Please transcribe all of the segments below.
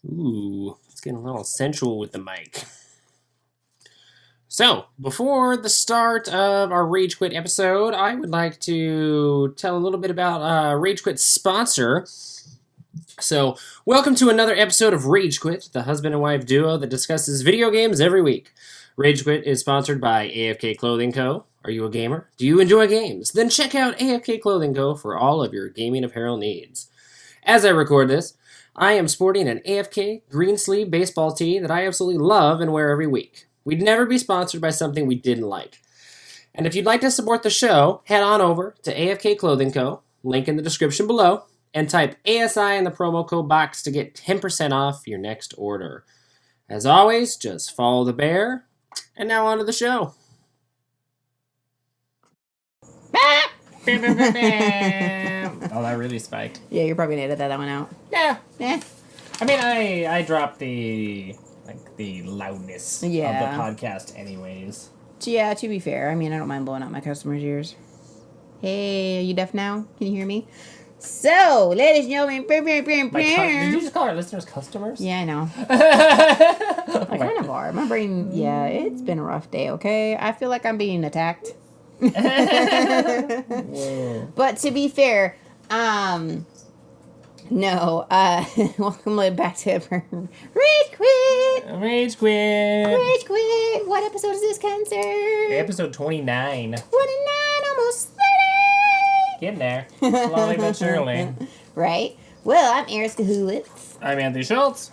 Ooh, it's getting a little sensual with the mic. So, before the start of our Rage Quit episode, I would like to tell a little bit about Rage Quit's sponsor. So, welcome to another episode of Rage Quit, the husband and wife duo that discusses video games every week. Rage Quit is sponsored by AFK Clothing Co. Are you a gamer? Do you enjoy games? Then check out AFK Clothing Co. for all of your gaming apparel needs. As I record this, I am sporting an AFK green sleeve baseball tee that I absolutely love and wear every week. We'd never be sponsored by something we didn't like. And if you'd like to support the show, head on over to AFK Clothing Co., link in the description below, and type ASI in the promo code box to get 10% off your next order. As always, just follow the bear. And now on to the show. Oh, that really spiked. Yeah, you're probably gonna edit that one out. Yeah. Eh. I mean, I dropped the loudness of the podcast anyways. Yeah, to be fair, I mean, I don't mind blowing out my customers' ears. Hey, are you deaf now? Can you hear me? So, ladies and gentlemen, Did you just call our listeners customers? Yeah, I know. I kind of are. My brain, it's been a rough day, okay? I feel like I'm being attacked. But to be fair, no, welcome back to Rage Quit! Rage Quit! Rage Quit! What episode is this, Cancer? Episode 29. 29, almost 30! Getting there. Slowly but surely. Right? Well, I'm Eris Kahulitz. I'm Anthony Schultz.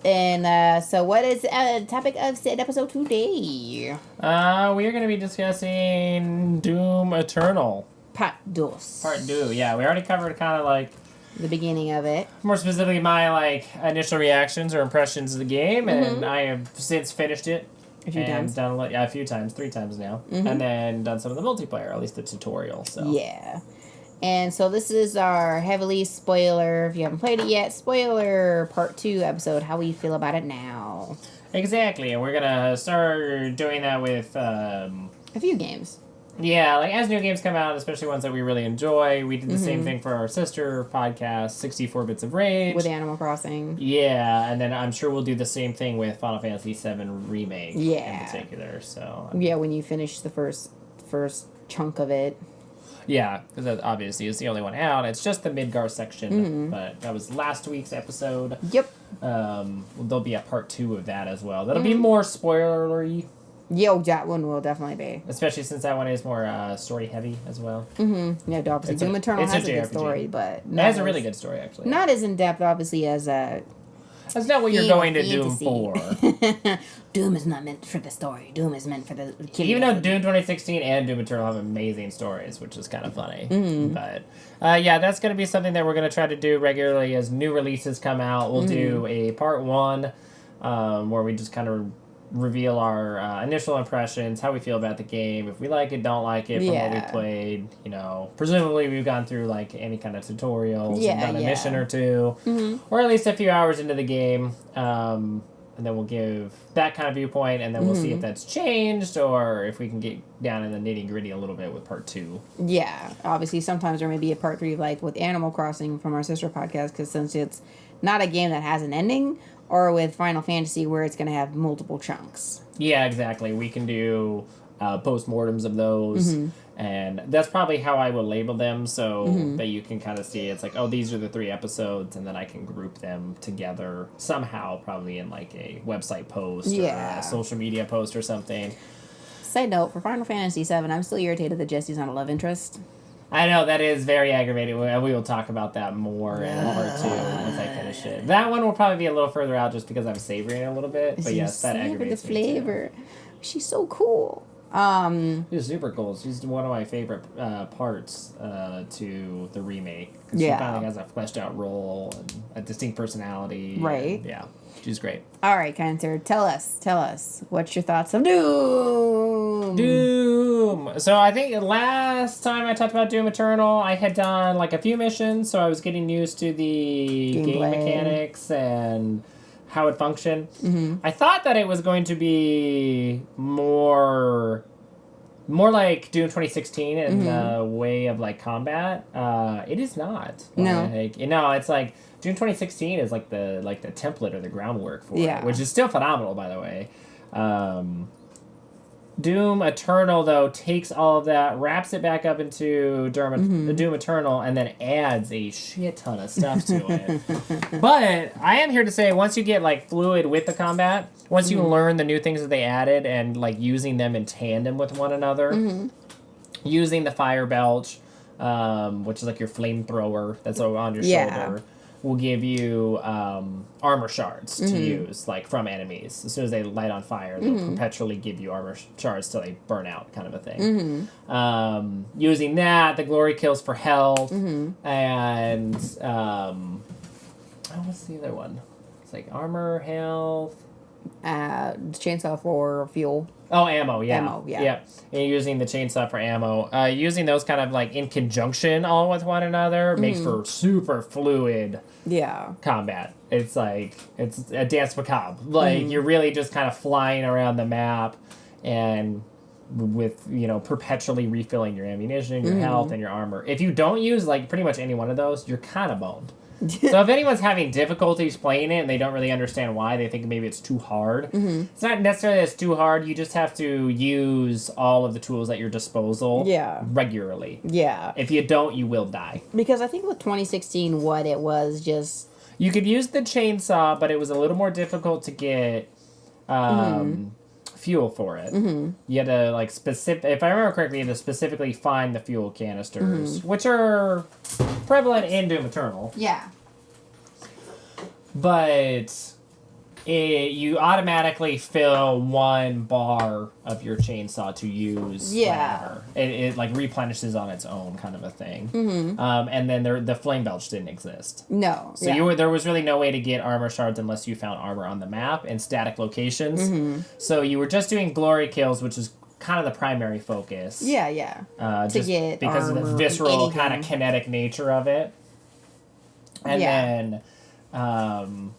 And so what is the topic of said episode today? We are going to be discussing Doom Eternal. Part 2. Part 2, yeah. We already covered kind of like the beginning of it. More specifically, my initial reactions or impressions of the game, and I have since finished it. A few times. Done a few times, 3 times now, and then done some of the multiplayer, at least the tutorial. So yeah. And so this is our heavily spoiler, if you haven't played it yet, spoiler part 2 episode, how we feel about it now. Exactly, and we're going to start doing that with a few games. Yeah, as new games come out, especially ones that we really enjoy. We did the same thing for our sister podcast, 64 Bits of Rage. With Animal Crossing. Yeah, and then I'm sure we'll do the same thing with Final Fantasy VII Remake in particular. So yeah, when you finish the first chunk of it. Yeah, because that obviously is the only one out. It's just the Midgar section, but that was last week's episode. Yep. There'll be a part 2 of that as well. That'll be more spoilery. Yo, that one will definitely be. Especially since that one is more story-heavy as well. Mm-hmm. Yeah, obviously Doom Eternal has a good story, but... It has a really good story, actually. Not as in-depth, obviously, as... That's not what you're going to Doom for. Doom is not meant for the story. Doom is meant for the... Even though Doom 2016 and Doom Eternal have amazing stories, which is kind of funny. But, yeah, that's going to be something that we're going to try to do regularly as new releases come out. We'll do a part 1 where we just kind of reveal our initial impressions, how we feel about the game, if we like it, don't like it, from what we played. Presumably we've gone through any kind of tutorials and done a mission or 2, or at least a few hours into the game, and then we'll give that kind of viewpoint, and then we'll see if that's changed or if we can get down in the nitty gritty a little bit with part 2. Yeah, obviously sometimes there may be a part 3 with Animal Crossing from our sister podcast, because since it's not a game that has an ending, or with Final Fantasy where it's going to have multiple chunks. Yeah, exactly. We can do Post Mortems of those, and that's probably how I will label them so that you can kind of see it's these are the 3 episodes, and then I can group them together somehow, probably in a website post or a social media post or something. Side note, for Final Fantasy VII, I'm still irritated that Jesse's not a love interest. I know, that is very aggravating. We will talk about that more in part 2 once I finish it. That one will probably be a little further out just because I'm savoring it a little bit. But yes, that aggravates the flavor. Me too. She's so cool. She's super cool. She's one of my favorite parts to the remake. Because she finally has a fleshed out role and a distinct personality. Right. And, yeah. She's great. All right, Cancer. Tell us. What's your thoughts of Doom? So I think last time I talked about Doom Eternal, I had done a few missions, so I was getting used to the game mechanics and how it functioned. I thought that it was going to be more more like Doom 2016 in the way of like combat. It is not. No. No, it's like Doom 2016 is like the template or the groundwork for Yeah. it, which is still phenomenal, by the way. Doom Eternal, though, takes all of that, wraps it back up into Doom Eternal, and then adds a shit ton of stuff to it. But I am here to say, once you get like fluid with the combat, once you learn the new things that they added and like using them in tandem with one another, using the fire belch, which is like your flamethrower that's on your shoulder, will give you armor shards to use, like from enemies. As soon as they light on fire, they'll perpetually give you armor shards till they burn out, kind of a thing. Using that, the glory kills for health, and what's the other one? It's like armor, health. Chainsaw for fuel. Oh, ammo, yeah. Ammo, yeah. Yep. And using the chainsaw for ammo. Using those kind of like in conjunction all with one another makes for super fluid combat. It's like, it's a dance macabre. Like, you're really just kind of flying around the map and with, perpetually refilling your ammunition, your health, and your armor. If you don't use like pretty much any one of those, you're kind of boned. So if anyone's having difficulties playing it and they don't really understand why, they think maybe it's too hard. It's not necessarily that it's too hard. You just have to use all of the tools at your disposal regularly. Yeah. If you don't, you will die. Because I think with 2016, what it was just... You could use the chainsaw, but it was a little more difficult to get fuel for it. You had to, like, if I remember correctly, you had to specifically find the fuel canisters, which are prevalent in Doom Eternal. Yeah. But you automatically fill one bar of your chainsaw to use whenever. It like replenishes on its own, kind of a thing. And then the flame belch didn't exist. No. So there was really no way to get armor shards unless you found armor on the map in static locations. So you were just doing glory kills, which is kind of the primary focus. Yeah. To get because armor, of the visceral kind of kinetic nature of it. And then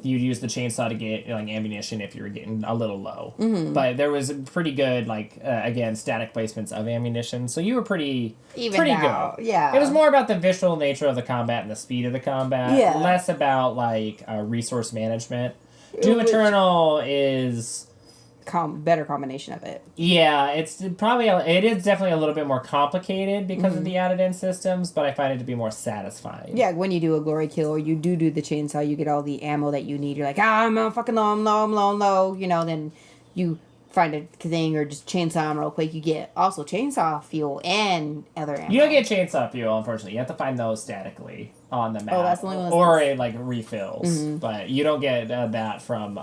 you'd use the chainsaw to get like ammunition if you were getting a little low. But there was pretty good again static placements of ammunition, so you were pretty good. Yeah. It was more about the visual nature of the combat and the speed of the combat. Yeah. Less about like resource management. Doom Eternal is better combination of it. Yeah, it is definitely a little bit more complicated because of the added in systems, but I find it to be more satisfying. Yeah, when you do a glory kill or you do the chainsaw, you get all the ammo that you need. You're like, I'm fucking low, I'm low. Then you find a thing or just chainsaw them real quick. You get also chainsaw fuel and other ammo. You don't get chainsaw fuel, unfortunately. You have to find those statically on the map. Oh, that's the only one. Or it refills. But you don't get that from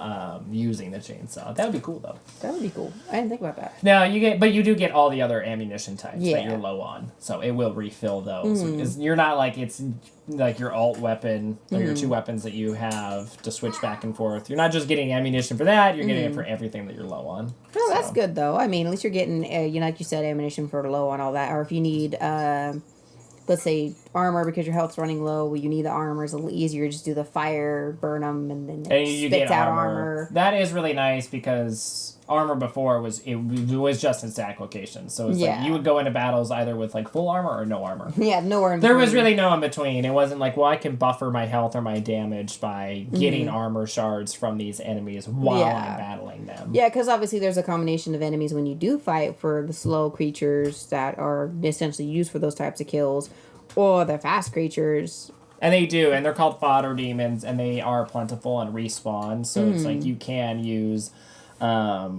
using the chainsaw. That would be cool, though. That would be cool. I didn't think about that. No, you do get all the other ammunition types that you're low on. So it will refill those. You're not like it's like your alt weapon or your two weapons that you have to switch back and forth. You're not just getting ammunition for that. You're getting it for everything that you're low on. Oh, that's good, though. I mean, at least you're getting, like you said, ammunition for low on all that. Or if you need... let's say armor because your health's running low. Well, you need the armor. It's a little easier. Just do the fire, burn them, and then you spits out armor. That is really nice because armor before was just in static locations. So it's like you would go into battles either with like full armor or no armor. Yeah, nowhere in between. There was really no in between. It wasn't like, well, I can buffer my health or my damage by getting armor shards from these enemies while I'm battling them. Yeah, because obviously there's a combination of enemies when you do fight for the slow creatures that are essentially used for those types of kills, or the fast creatures. And they do, and they're called fodder demons, and they are plentiful and respawn. So it's like you can use a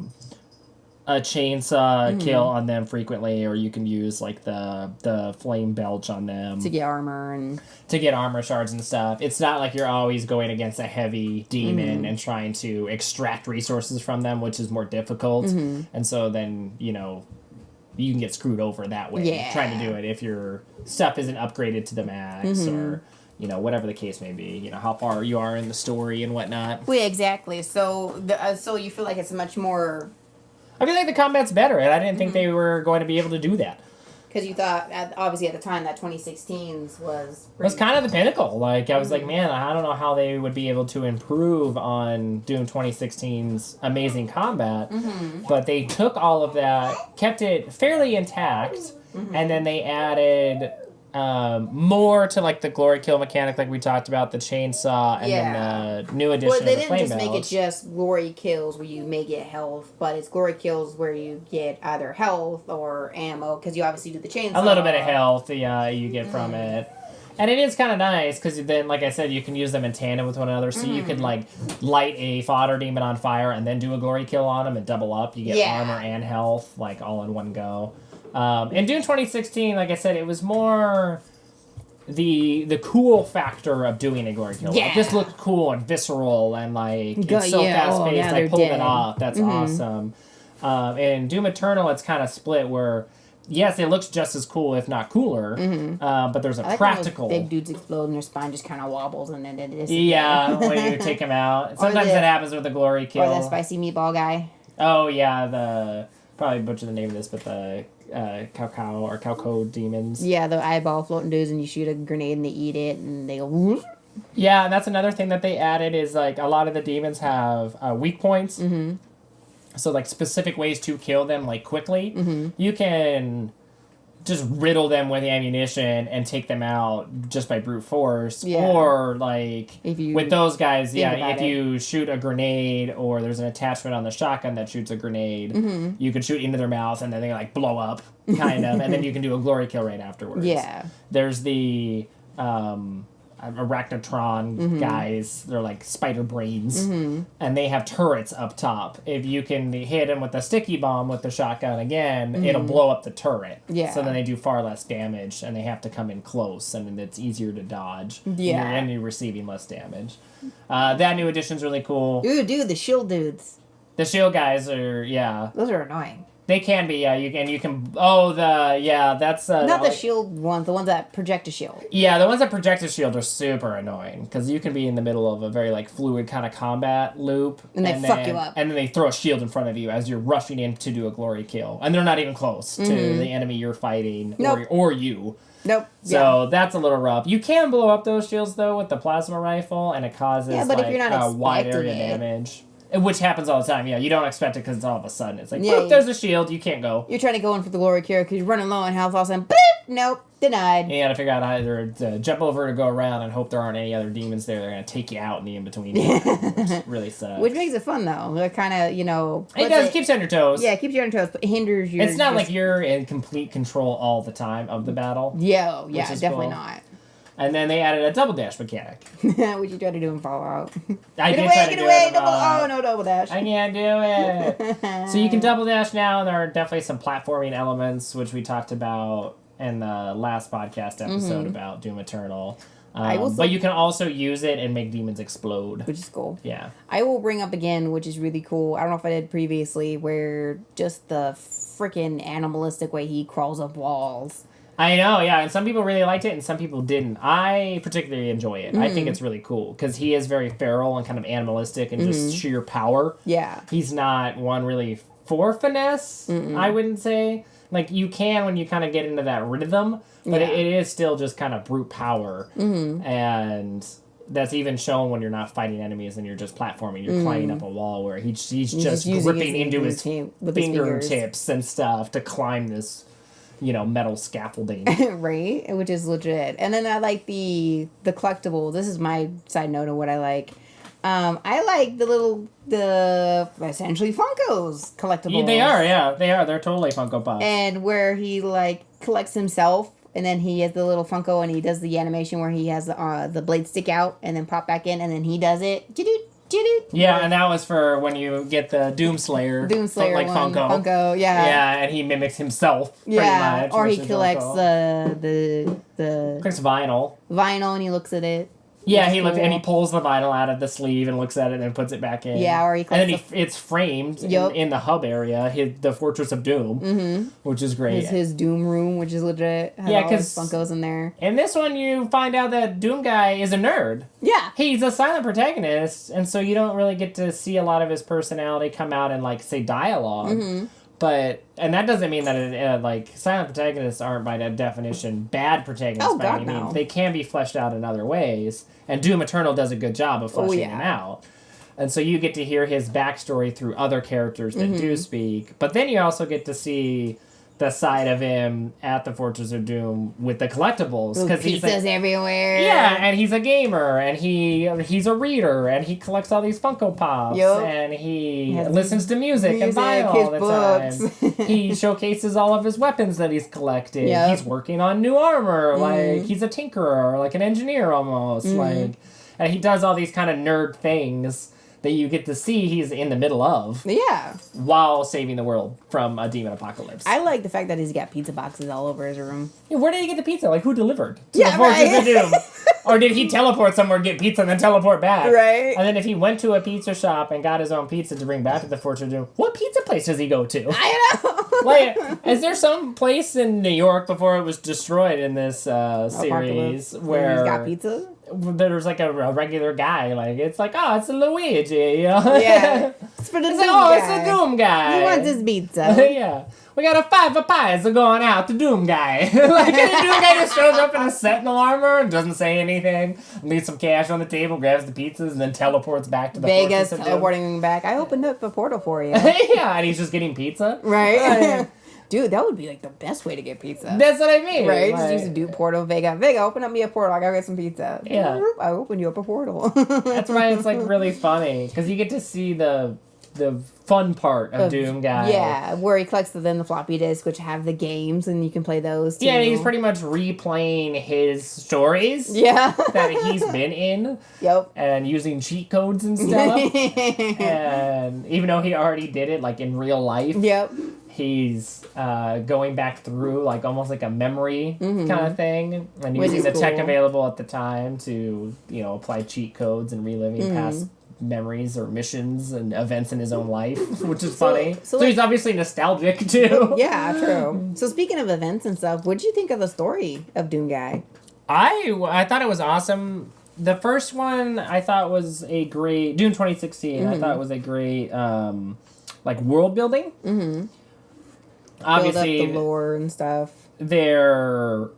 chainsaw kill on them frequently, or you can use like the flame belch on them to get armor and to get armor shards and stuff. It's not like you're always going against a heavy demon and trying to extract resources from them, which is more difficult. And so then you can get screwed over that way trying to do it if your stuff isn't upgraded to the max or whatever the case may be, how far you are in the story and whatnot. Well, exactly. So so you feel like it's much more... I feel like the combat's better, and I didn't think they were going to be able to do that. Because you thought, obviously at the time, that 2016's was... It was kind of the pinnacle. Like, I was like, man, I don't know how they would be able to improve on Doom 2016's amazing combat. But they took all of that, kept it fairly intact, and then they added more to, like, the glory kill mechanic, like we talked about, the chainsaw, and then the new addition of the flame they didn't just make it belch. just glory kills where you may get health, but it's glory kills where you get either health or ammo, because you obviously do the chainsaw. A little bit of health, you get from it. And it is kind of nice, because then, like I said, you can use them in tandem with one another, so you could, like, light a fodder demon on fire and then do a glory kill on him and double up. You get armor and health, like, all in one go. In Doom 2016, like I said, it was more the cool factor of doing a glory kill. Yeah. Like, this looked cool and visceral and, like, it's so fast-paced. I pulled it off. That's awesome. In Doom Eternal, it's kind of split where, yes, it looks just as cool, if not cooler, but there's a practical... big dudes explode and their spine just kind of wobbles and then it is... Yeah, when you take them out. Sometimes that happens with a glory kill. Or the spicy meatball guy. Oh, yeah, probably butcher the name of this, but the... Cowco demons. Yeah, the eyeball floating dudes, and you shoot a grenade and they eat it, and they go... Whoosh. Yeah, and that's another thing that they added is, like, a lot of the demons have weak points. So, like, specific ways to kill them, like, quickly. You can just riddle them with ammunition and take them out just by brute force. Yeah. Or, like, with those guys, if it. you shoot a grenade or there's an attachment on the shotgun that shoots a grenade, you can shoot into their mouth and then they, like, blow up, kind of, and then you can do a glory kill right afterwards. Yeah. There's the... Arachnotron guys, they're like spider brains, and they have turrets up top. If you can hit them with a sticky bomb with the shotgun again, it'll blow up the turret. Yeah. So then they do far less damage, and they have to come in close, and it's easier to dodge. Yeah. And you're receiving less damage. That new addition's really cool. Ooh, dude, the shield dudes. The shield guys are, Those are annoying. They can be, you can... Oh, that's... Not the shield ones, the ones that project a shield. Yeah, the ones that project a shield are super annoying, because you can be in the middle of a very, like, fluid kind of combat loop. And they fuck you up. And then they throw a shield in front of you as you're rushing in to do a glory kill. And they're not even close to the enemy you're fighting, or you. Nope. So that's a little rough. You can blow up those shields, though, with the plasma rifle, and it causes, but if you're not wide area damage. Which happens all the time, You don't expect it because it's all of a sudden. It's like, boop, there's a shield, you can't go. You're trying to go in for the glory kill because you're running low on health, all of a sudden, boop, nope, denied. You gotta figure out either to jump over to go around and hope there aren't any other demons there. They're gonna take you out in the in-between. Which really sucks. Which makes it fun, though. It kind of, It does, keeps you on your toes. Yeah, it keeps you on your toes, but hinders your... It's not like you're in complete control all the time of the battle. Yeah, definitely not. And then they added a double dash mechanic. Which you tried to do in Fallout. Get away, double dash. I can't do it. So you can double dash now, and there are definitely some platforming elements, which we talked about in the last podcast episode about Doom Eternal. But you can also use it and make demons explode. Which is cool. Yeah. I will bring up again, which is really cool. I don't know if I did previously, where just the freaking animalistic way he crawls up walls. I know, yeah, and some people really liked it, and some people didn't. I particularly enjoy it. I think it's really cool, because he is very feral and kind of animalistic and just sheer power. Yeah. He's not one really for finesse, I wouldn't say. Like, you can when you kind of get into that rhythm, but it is still just kind of brute power. And that's even shown when you're not fighting enemies and you're just platforming. You're climbing up a wall where he's just gripping into his fingertips and stuff to climb this... metal scaffolding. Right? Which is legit. And then I like the collectibles. This is my side note of what I like. I like the essentially Funkos collectibles. Yeah, they are, yeah. They are. They're totally Funko Pops. And where he, like, collects himself, and then he has the little Funko, and he does the animation where he has the blade stick out, and then pop back in, and then he does it. Yeah, and that was for when you get the Doomslayer like one, Funko. Yeah. Yeah, and he mimics himself pretty much. Or he collects the collects vinyl. Vinyl, and he looks at it. Yeah, and he pulls the vinyl out of the sleeve and looks at it and then puts it back in. Yeah, or he collects... And then it's framed in the hub area, the Fortress of Doom, which is great. His Doom room, which is legit. Because Funkos in there. In this one, you find out that Doom guy is a nerd. Yeah. He's a silent protagonist, and so you don't really get to see a lot of his personality come out in, like, say, dialogue. and that doesn't mean that silent protagonists aren't by definition bad protagonists by any means. They can be fleshed out in other ways, and Doom Eternal does a good job of fleshing them out. And so you get to hear his backstory through other characters that do speak, but then you also get to see the side of him at the Fortress of Doom with the collectibles, because pizzas everywhere. Yeah, and he's a gamer, and he's a reader, and he collects all these Funko Pops, and he listens to music and buys all the time. He showcases all of his weapons that he's collected. Yep. He's working on new armor, like he's a tinkerer, like an engineer almost, and he does all these kind of nerd things that you get to see he's in the middle of. Yeah. While saving the world from a demon apocalypse. I like the fact that he's got pizza boxes all over his room. Yeah, where did he get the pizza? Like, who delivered to the Fortress of Doom? Or did he teleport somewhere, get pizza, and then teleport back? Right. And then if he went to a pizza shop and got his own pizza to bring back to the Fortress of Doom, what pizza place does he go to? I know. Like, is there some place in New York before it was destroyed in this series where he's got pizza? There's like a regular guy, like it's like, oh, it's a Luigi, you know? Yeah. It's for the Doom guy. It's the Doom guy. He wants his pizza. Yeah. We got a 5 of pies going out to Doom guy. Like, the Doom guy just shows up in a sentinel armor and doesn't say anything, leaves some cash on the table, grabs the pizzas, and then teleports back to the Vegas, Fortress of teleporting back. I opened up a portal for you. Yeah, and he's just getting pizza. Right. Dude, that would be like the best way to get pizza. That's what I mean. Right? Just use a dude portal. Vega, open up me a portal. I gotta get some pizza. Yeah. I opened you up a portal. That's why it's like really funny. Because you get to see the fun part of Doom Guy. Yeah, where he collects the floppy disk, which have the games, and you can play those too. Yeah, and he's pretty much replaying his stories. Yeah. That he's been in. Yep. And using cheat codes and stuff. And even though he already did it, like, in real life. Yep. He's going back through, like, almost like a memory kind of thing. And using the tech available at the time to, you know, apply cheat codes and reliving past memories or missions and events in his own life, which is funny. So he's obviously nostalgic, too. Yeah, true. So speaking of events and stuff, what did you think of the story of Doom Guy? I thought it was awesome. The first one I thought was a great... Doom 2016, I thought it was a great, like, world building. Mm-hmm. Obviously, build up the lore and stuff. There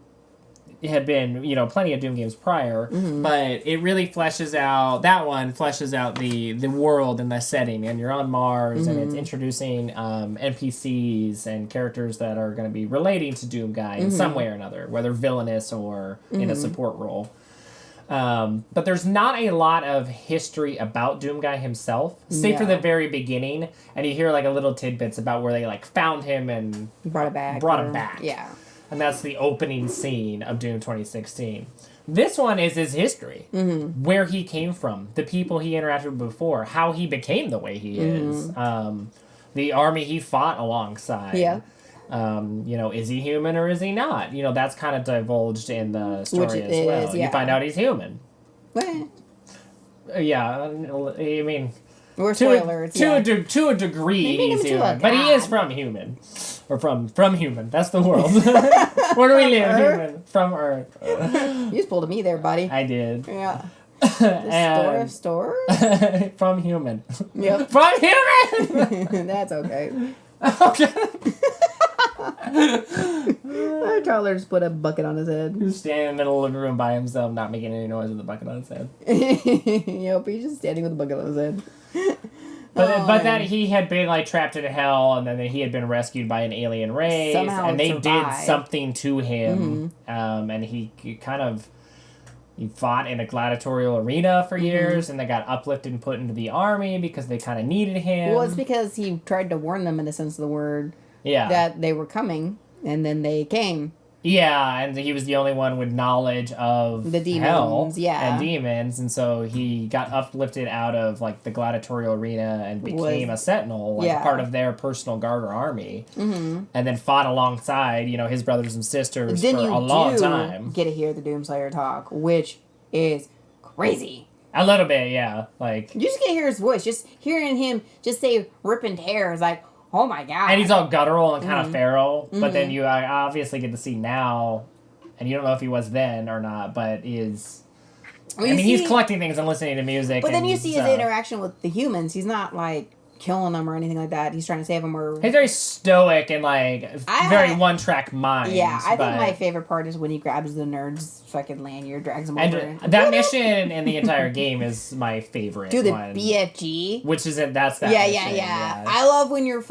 had been, you know, plenty of Doom games prior, but it really fleshes out, that one fleshes out the world and the setting, and you're on Mars, and it's introducing NPCs and characters that are going to be relating to Doom Guy in some way or another, whether villainous or in a support role. But there's not a lot of history about Doom Guy himself, save for the very beginning, and you hear like a little tidbits about where they like found him and brought him back. Yeah. And that's the opening scene of Doom 2016. This one is his history, where he came from, the people he interacted with before, how he became the way he is, the army he fought alongside. Yeah. You know, is he human or is he not? You know, that's kind of divulged in the story as well. You find out he's human. What? Yeah, I mean... We're spoilers. To a degree, he's human. But he is from human. Or from human. That's the world. Where do we live, human? From Earth. You just pulled a me there, buddy. I did. Yeah. The store? From human. Yep. From human! That's okay. Okay. Our toddler just put a bucket on his head. He's standing in the middle of the room by himself, not making any noise with the bucket on his head. Yep, he's just standing with a bucket on his head. But that he had been like trapped in hell, and then he had been rescued by an alien race, and they did something to him, and he kind of he fought in a gladiatorial arena for years, and they got uplifted and put into the army because they kind of needed him. Well, it's because he tried to warn them in the sense of the word. Yeah. That they were coming, and then they came. Yeah, and he was the only one with knowledge of the demons, hell and demons, and so he got uplifted out of like the gladiatorial arena and became a sentinel, like part of their personal guard or army, and then fought alongside, you know, his brothers and sisters for a long time. Get to hear the Doomslayer talk, which is crazy. A little bit, yeah. Like you just get to hear his voice, just hearing him just say "rip and tear" is like. Oh my god. And he's all guttural and kind of feral, but then you obviously get to see now, and you don't know if he was then or not, but is... Well, he's collecting things and listening to music. But then you see his interaction with the humans. He's not like killing them or anything like that. He's trying to save them or... He's very stoic and, like, very one-track mind. Yeah, I think my favorite part is when he grabs the nerd's fucking lanyard, drags him over. And that mission in the entire game is my favorite Dude, the one. BFG. Which isn't, that's that mission. Yeah. I love when you're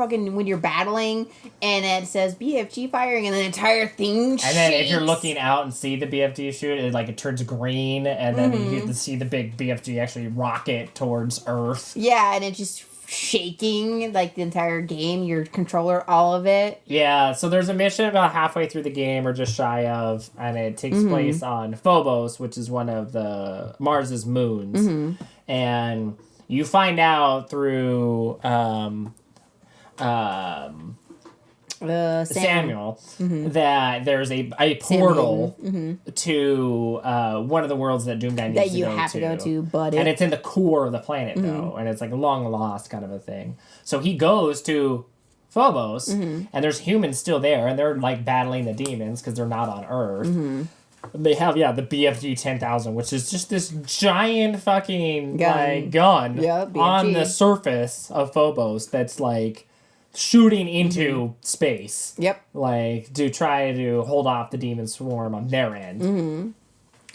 battling and it says BFG firing and the entire thing shakes. And then if you're looking out and see the BFG shoot, it turns green and then you get to see the big BFG actually rocket towards Earth. Yeah, and it's just shaking like the entire game, your controller, all of it. Yeah, so there's a mission about halfway through the game or just shy of, and it takes place on Phobos, which is one of the Mars's moons. And you find out through Samuel that there's a portal to one of the worlds that Doomguy needs that you have to go to, but and it's in the core of the planet though, and it's like a long lost kind of a thing. So he goes to Phobos, and there's humans still there, and they're like battling the demons because they're not on Earth. They have the BFG 10,000, which is just this giant fucking gun on the surface of Phobos that's like shooting into space. Yep. Like, to try to hold off the demon swarm on their end.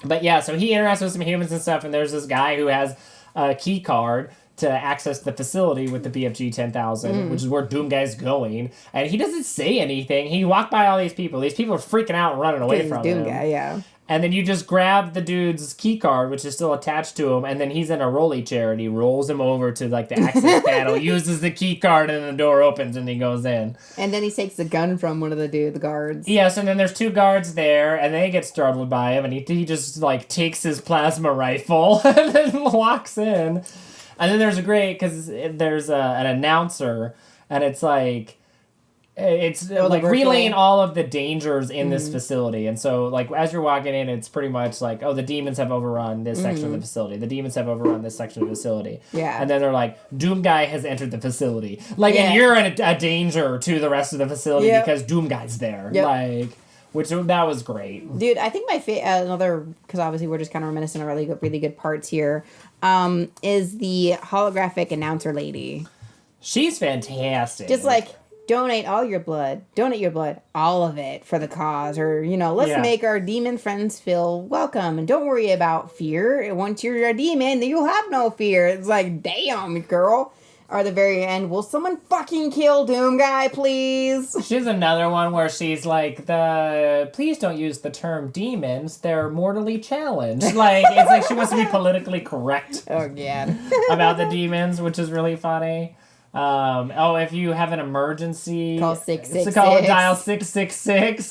But yeah, so he interacts with some humans and stuff, and there's this guy who has a key card to access the facility with the BFG 10,000, which is where Doomguy's going. And he doesn't say anything. He walked by all these people. These people are freaking out and running away from him. Doomguy, yeah. And then you just grab the dude's key card, which is still attached to him, and then he's in a rolly chair, and he rolls him over to, like, the access panel, uses the key card, and the door opens, and he goes in. And then he takes the gun from one of the guards. Yes, and then there's two guards there, and they get startled by him, and he just, like, takes his plasma rifle, and then walks in. And then there's because there's an announcer, and it's like... It's like relaying all of the dangers in this facility. And so, like, as you're walking in, it's pretty much like, oh, the demons have overrun this section of the facility. The demons have overrun this section of the facility. Yeah. And then they're like, Doomguy has entered the facility. Like, and you're in a danger to the rest of the facility because Doomguy's there. Yep. Like, which, that was great. Dude, I think my another, because obviously we're just kind of reminiscing of really good parts here, is the holographic announcer lady. She's fantastic. Just like... donate your blood, all of it for the cause, or, let's make our demon friends feel welcome, and don't worry about fear. Once you're a demon, then you'll have no fear. It's like, damn, girl. Or at the very end, will someone fucking kill Doomguy, please? She's another one where she's like, please don't use the term demons, they're mortally challenged. Like, it's like she wants to be politically correct about the demons, which is really funny. If you have an emergency, call 666. Dial 666.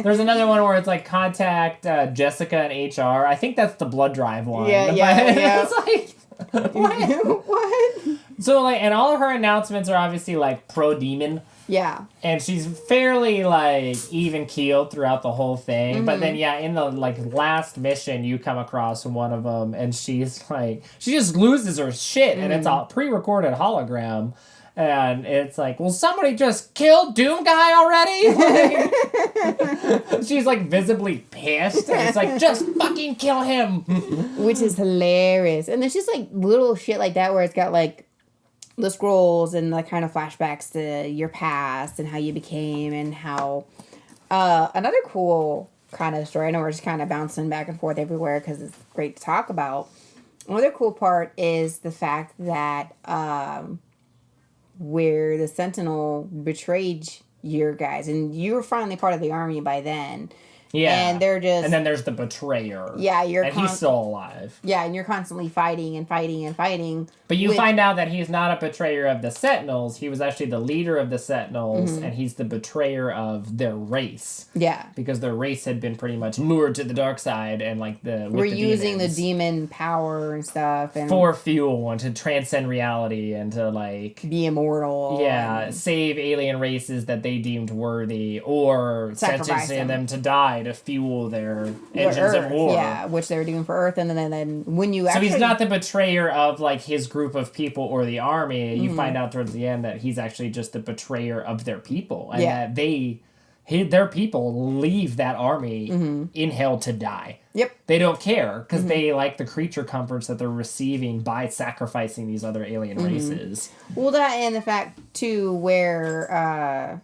There's another one where it's like contact Jessica and HR. I think that's the blood drive one. Yeah. It's like, what? So, like, and all of her announcements are obviously like pro-demon. Yeah. And she's fairly, like, even-keeled throughout the whole thing. But then, in the, like, last mission, you come across one of them, and she's, like... She just loses her shit, and it's a pre-recorded hologram. And it's like, will somebody just kill Doomguy already? Like, she's, like, visibly pissed. And it's like, just fucking kill him! Which is hilarious. And there's just, like, little shit like that where it's got, like... the scrolls and the kind of flashbacks to your past and how you became and how... another cool kind of story, I know we're just kind of bouncing back and forth everywhere because it's great to talk about. Another cool part is the fact that where the Sentinel betrayed your guys, and you were finally part of the army by then. Yeah. And they're just... And then there's the betrayer. Yeah, he's still alive. Yeah, and you're constantly fighting and fighting and fighting. But you find out that he's not a betrayer of the Sentinels. He was actually the leader of the Sentinels, and he's the betrayer of their race. Yeah. Because their race had been pretty much lured to the dark side, and like we're using the demon power and stuff. And for fuel and to transcend reality and to like... be immortal. Yeah, and save alien races that they deemed worthy, or sentencing them to die to fuel their engines of war. Yeah, which they were doing for Earth, and then when you actually... So he's not the betrayer of, like, his group of people or the army. You find out towards the end that he's actually just the betrayer of their people, and that their people leave that army in hell to die. Yep. They don't care because they like the creature comforts that they're receiving by sacrificing these other alien races. Well, that and the fact too, where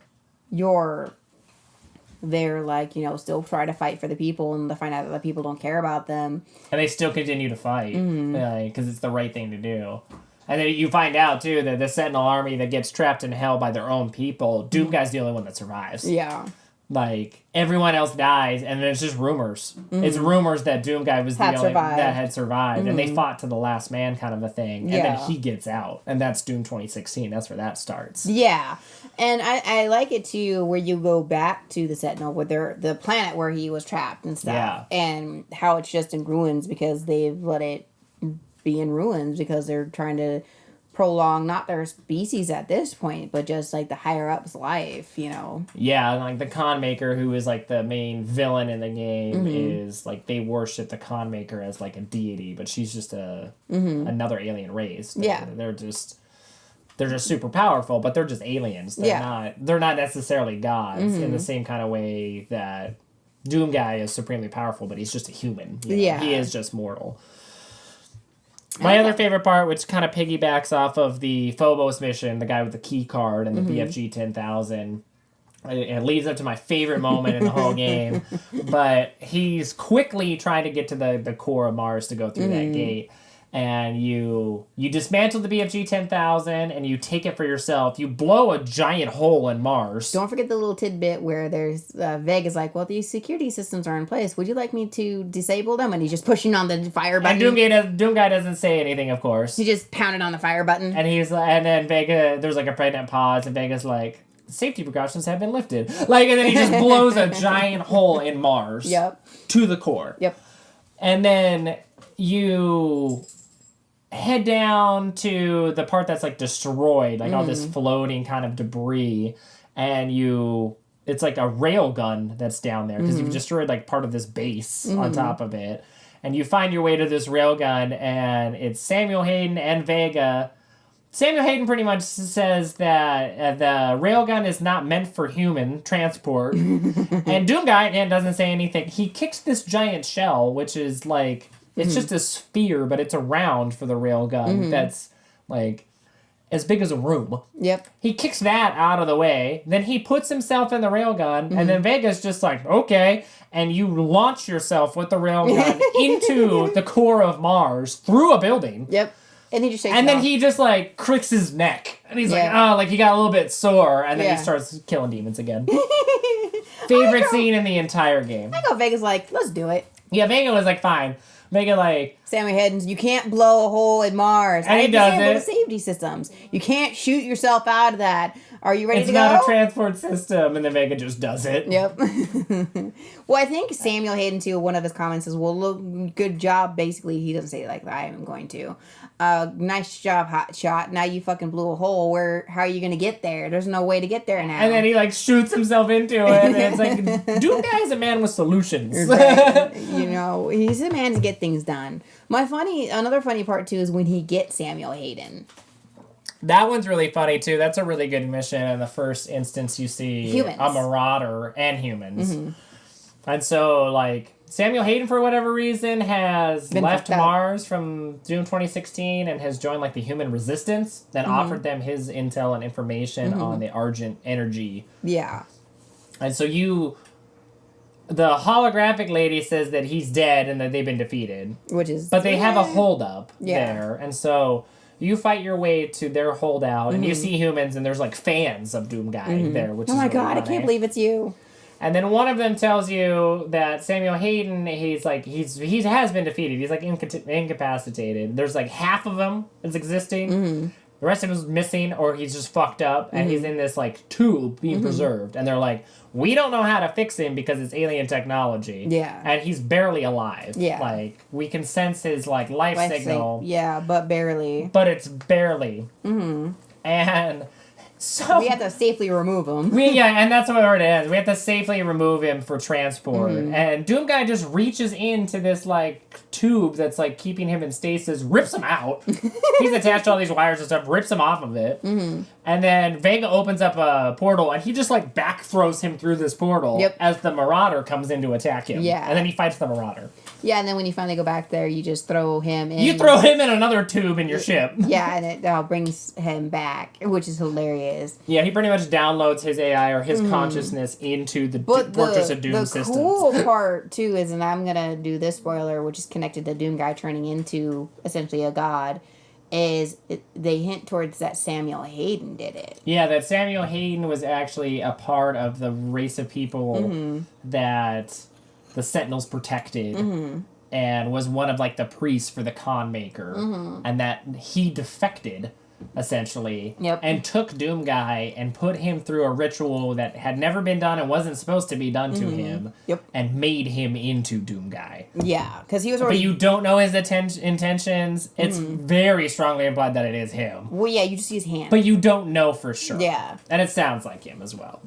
they're like, still try to fight for the people, and to find out that the people don't care about them, and they still continue to fight because it's the right thing to do. And then you find out, too, that the Sentinel army that gets trapped in hell by their own people, Doomguy's the only one that survives. Yeah. Like, everyone else dies, and then it's just rumors. It's rumors that Doomguy was the only that had survived, and they fought to the last man kind of a thing, and then he gets out. And that's Doom 2016. That's where that starts. Yeah. And I like it, too, where you go back to the Sentinel, with the planet where he was trapped and stuff, and how it's just in ruins because they've let it be in ruins because they're trying to prolong not their species at this point, but just like the higher up's life, Yeah, like the Con Maker, who is like the main villain in the game, is like they worship the Con Maker as like a deity, but she's just another alien race. They're just super powerful, but they're just aliens. They're not necessarily gods in the same kind of way that Doomguy is supremely powerful, but he's just a human. He is just mortal. My other favorite part, which kind of piggybacks off of the Phobos mission, the guy with the key card and the BFG 10,000, it leads up to my favorite moment in the whole game. But he's quickly trying to get to the core of Mars to go through that gate. And you dismantle the BFG 10,000 and you take it for yourself. You blow a giant hole in Mars. Don't forget the little tidbit where there's Vega's like, well, these security systems are in place. Would you like me to disable them? And he's just pushing on the fire button. And Doomguy doesn't say anything, of course. He just pounded on the fire button. And and then Vega, there's like a pregnant pause, and Vega's like, safety precautions have been lifted. Like, and then he just blows a giant hole in Mars. Yep. To the core. Yep. And then you head down to the part that's like destroyed, like all this floating kind of debris, and it's like a rail gun that's down there because you've destroyed like part of this base on top of it, and you find your way to this rail gun, and it's Samuel Hayden and Vega. Samuel Hayden pretty much says that the railgun is not meant for human transport, and Doomguy again doesn't say anything. He kicks this giant shell, which is like, it's just a sphere, but it's a round for the railgun that's like as big as a room. Yep. He kicks that out of the way, then he puts himself in the railgun, and then Vega's just like, okay, and you launch yourself with the railgun into the core of Mars through a building. Yep. And he just shakes and then he just like cricks his neck, and he's like, oh, like he got a little bit sore, and then he starts killing demons again. Favorite scene in the entire game. I go Vega's like, let's do it. Yeah, Vega was like, fine. Vega like, Sammy Hiddens, you can't blow a hole in Mars. And he does it. The safety systems. You can't shoot yourself out of that. Are you ready to go? It's not a transport system, and then Vega just does it. Yep. Well, I think Samuel Hayden, too, one of his comments is, well, look, good job. Basically, he doesn't say it like that. I am going to. Nice job, hot shot. Now you fucking blew a hole. How are you going to get there? There's no way to get there now. And then he, like, shoots himself into it, and it's like, Doomguy is a man with solutions. Right. He's a man to get things done. Another funny part, too, is when he gets Samuel Hayden. That one's really funny, too. That's a really good mission. In the first instance, you see humans. A Marauder and humans. And so, like, Samuel Hayden, for whatever reason, has left Mars from Doom 2016 and has joined, like, the human resistance, then offered them his intel and information on the Argent energy. Yeah. And so the holographic lady says that he's dead and that they've been defeated. But they have a holdup there. And so you fight your way to their holdout, and you see humans, and there's, like, fans of Doomguy there, which is my really God, funny. I can't believe it's you. And then one of them tells you that Samuel Hayden, he has been defeated. He's, like, incapacitated. There's, like, half of him that's existing. The rest of him is missing, or he's just fucked up, and he's in this, like, tube being preserved. And they're like, we don't know how to fix him because it's alien technology. Yeah. And he's barely alive. Yeah. Like, we can sense his, like, life signal. Yeah, but barely. But it's barely. And so we have to safely remove him. And that's where it is. We have to safely remove him for transport. And Doomguy just reaches into this, like, tube that's, like, keeping him in stasis, rips him out. He's attached to all these wires and stuff, rips him off of it. And then Vega opens up a portal, and he just, like, back throws him through this portal as the Marauder comes in to attack him. Yeah. And then he fights the Marauder. Yeah, and then when you finally go back there, you just throw him in. You throw him in another tube in your ship. Yeah, and it brings him back, which is hilarious. Yeah, he pretty much downloads his AI or his consciousness into the Fortress of Doom systems. The cool part, too, is, and I'm going to do this spoiler, which is connected to Doom Guy turning into, essentially, a god, is they hint towards that Samuel Hayden did it. Yeah, that Samuel Hayden was actually a part of the race of people that the Sentinels protected and was one of, like, the priests for the Con Maker. And that he defected, essentially, and took Doom Guy and put him through a ritual that had never been done and wasn't supposed to be done to him and made him into Doom Guy. Yeah, because he was already... But you don't know his intentions. It's very strongly implied that it is him. Well, yeah, you just see his hand. But you don't know for sure. Yeah. And it sounds like him as well.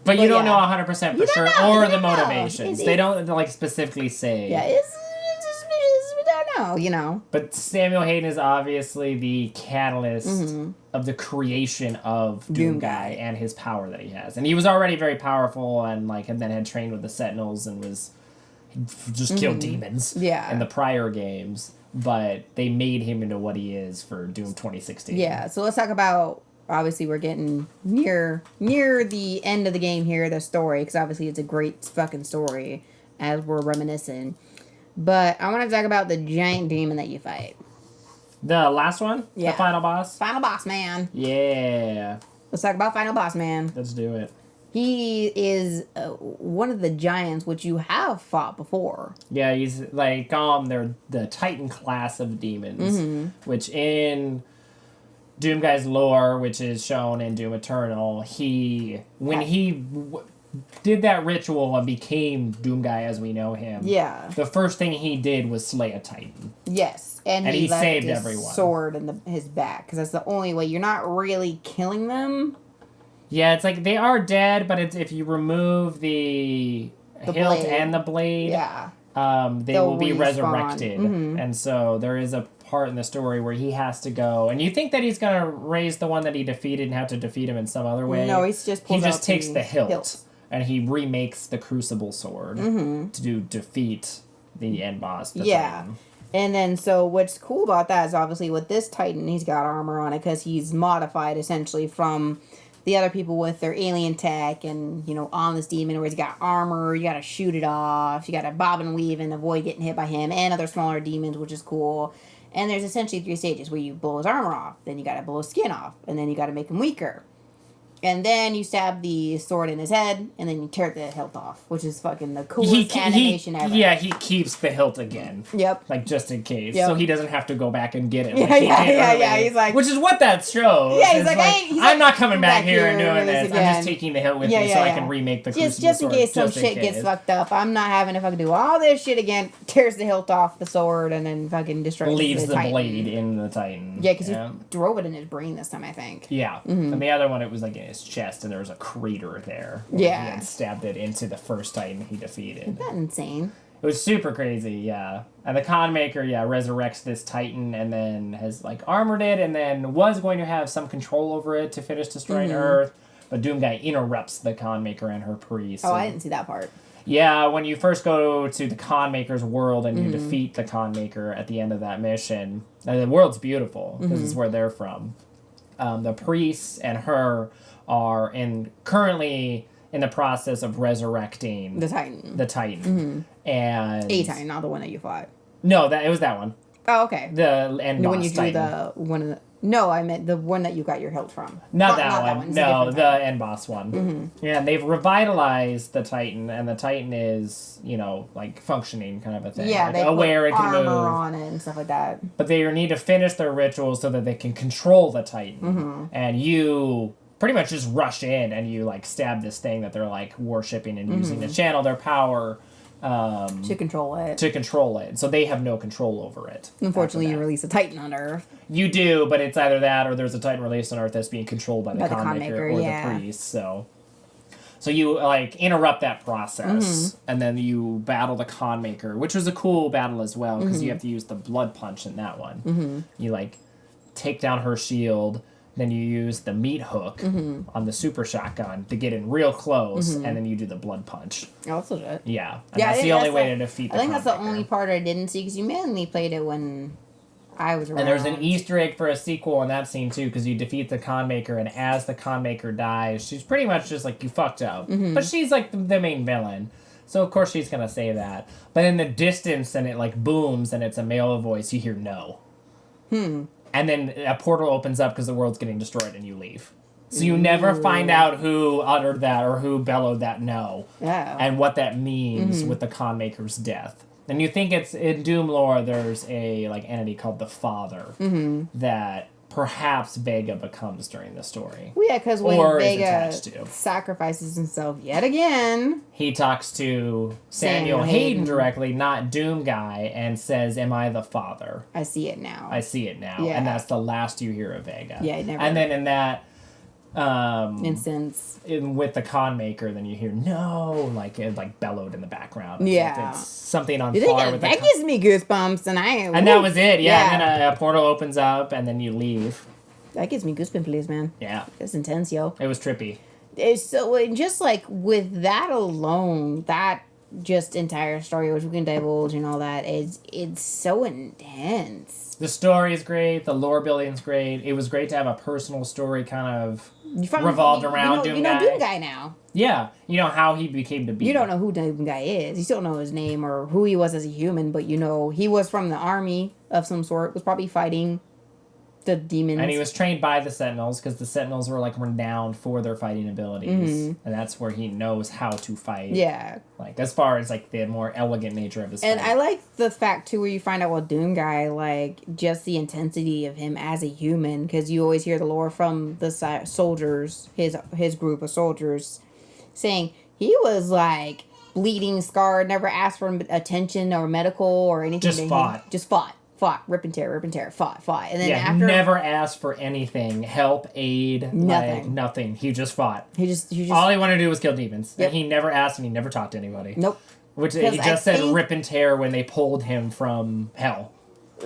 But you don't know 100% for sure, or the motivations. They don't, like, specifically say. Yeah, it's suspicious. We don't know, you know. But Samuel Hayden is obviously the catalyst of the creation of Doom Guy and his power that he has. And he was already very powerful and, like, and then had trained with the Sentinels and was just killed demons in the prior games. But they made him into what he is for Doom 2016. Yeah, so let's talk about... Obviously, we're getting near the end of the game here, the story, because obviously it's a great fucking story, as we're reminiscing. But I want to talk about the giant demon that you fight. The last one? Yeah. The final boss? Final boss man. Yeah. Let's talk about final boss man. Let's do it. He is one of the giants which you have fought before. Yeah, he's like, they're the Titan class of demons, which in Doom Guy's lore, which is shown in Doom Eternal, when he did that ritual and became Doom Guy as we know him, the first thing he did was slay a Titan. Yes, and he left saved his everyone. Sword in his back, because that's the only way. You're not really killing them. Yeah, it's like they are dead, but it's if you remove the hilt blade. And the blade, they will be resurrected. And so there is a part in the story where he has to go, and you think that he's gonna raise the one that he defeated and have to defeat him in some other way. No, he just takes the hilt and he remakes the Crucible sword to defeat the end boss. Titan. And then so what's cool about that is obviously with this Titan, he's got armor on it because he's modified essentially from the other people with their alien tech and, you know, on this demon where he's got armor, you gotta shoot it off, you gotta bob and weave and avoid getting hit by him and other smaller demons, which is cool. And there's essentially 3 stages where you blow his armor off, then you gotta blow his skin off, and then you gotta make him weaker. And then you stab the sword in his head, and then you tear the hilt off, which is fucking the coolest animation ever. Yeah, he keeps the hilt again. Yep. Like, just in case. Yep. So he doesn't have to go back and get it. Yeah. He's like... Which is what that shows. Yeah, he's like, I'm not coming back here and doing this. Again. I'm just taking the hilt with me so I can remake the Crucible just in sword. Case some shit gets fucked up. I'm not having to fucking do all this shit again. Tears the hilt off the sword, and then fucking destroys Leaves the Titan. blade in the Titan. Yeah, because he drove it in his brain this time, I think. Yeah. And the other one, it was like in his chest, and there was a crater there. Yeah. He had stabbed it into the first Titan he defeated. Isn't that insane? It was super crazy, yeah. And the Con Maker, resurrects this Titan and then has, like, armored it and then was going to have some control over it to finish destroying Earth. But Doom Guy interrupts the Con Maker and her priest. Oh, I didn't see that part. Yeah, when you first go to the Con Maker's world and you defeat the Con Maker at the end of that mission, and the world's beautiful because it's where they're from. The priests and her are currently in the process of resurrecting the Titan. And a Titan, not the one that you fought. No, it was that one. Oh, okay. The end boss when you do Titan. the one of the... No, I meant the one that you got your hilt from. Not that one. No, the end boss one. Yeah, and they've revitalized the Titan, and the Titan is, like, functioning kind of a thing. Yeah, like, they aware put it can armor move. on it and stuff like that. But they need to finish their ritual so that they can control the Titan. And you pretty much just rush in and you, like, stab this thing that they're, like, worshipping and using to channel their power. To control it. So they have no control over it. Unfortunately, you release a Titan on Earth. You do, but it's either that or there's a Titan released on Earth that's being controlled by the Con Maker or the priest. So you, like, interrupt that process, and then you battle the Con Maker, which was a cool battle as well, because you have to use the blood punch in that one. You, like, take down her shield, then you use the meat hook on the super shotgun to get in real close, and then you do the blood punch. Oh, that's legit. Yeah. And that's the only way to defeat the I think that's the Conmaker. only part I didn't see, because you mainly played it when I was around. And there's an Easter egg for a sequel in that scene, too, because you defeat the Conmaker, and as the Conmaker dies, she's pretty much just like, you fucked up. But she's like the main villain. So, of course, she's going to say that. But in the distance, and it like booms, and it's a male voice, you hear no. And then a portal opens up because the world's getting destroyed and you leave. So you never find out who uttered that or who bellowed that no. Yeah. And what that means with the Conmaker's death. And you think it's in Doom lore, there's a like entity called the Father that perhaps Vega becomes during the story. Well, yeah, because when Or is Vega attached to. sacrifices himself yet again, He talks to Samuel Hayden directly, not Doom Guy, and says, "Am I the Father? I see it now. I see it now." Yeah. And that's the last you hear of Vega. Yeah, I never- And then in that instance, with the Conmaker, then you hear no, like it like bellowed in the background. Yeah. It's something on you par think with that the gives me goosebumps, and that was it. Yeah. And then a portal opens up, and then you leave. That gives me goosebumps, man. Yeah. That's intense, yo. It was trippy. It's so, and just like with that alone, that just entire story, which we can divulge and all that, it's so intense. The story is great. The lore building's great. It was great to have a personal story kind of revolved around Doom Guy. You know Doom Guy now. Yeah. You know how he became to be. You don't know who Doom Guy is. You still know his name or who he was as a human, but you know he was from the army of some sort, was probably fighting the demons. And he was trained by the Sentinels, because the Sentinels were like renowned for their fighting abilities. And that's where he knows how to fight. Yeah. Like, as far as like the more elegant nature of his And fight. I like the fact, too, where you find out, well, Doom Guy, like, just the intensity of him as a human, because you always hear the lore from the soldiers, his group of soldiers, saying he was, like, bleeding, scarred, never asked for attention or medical or anything. Just fought. Just fought. Rip and tear, fought. And then after... never asked for anything. Help, aid, nothing. Like, nothing. He just fought. He just... All he wanted to do was kill demons. Yep. And he never asked, and he never talked to anybody. Nope. Which he just said rip and tear when they pulled him from hell.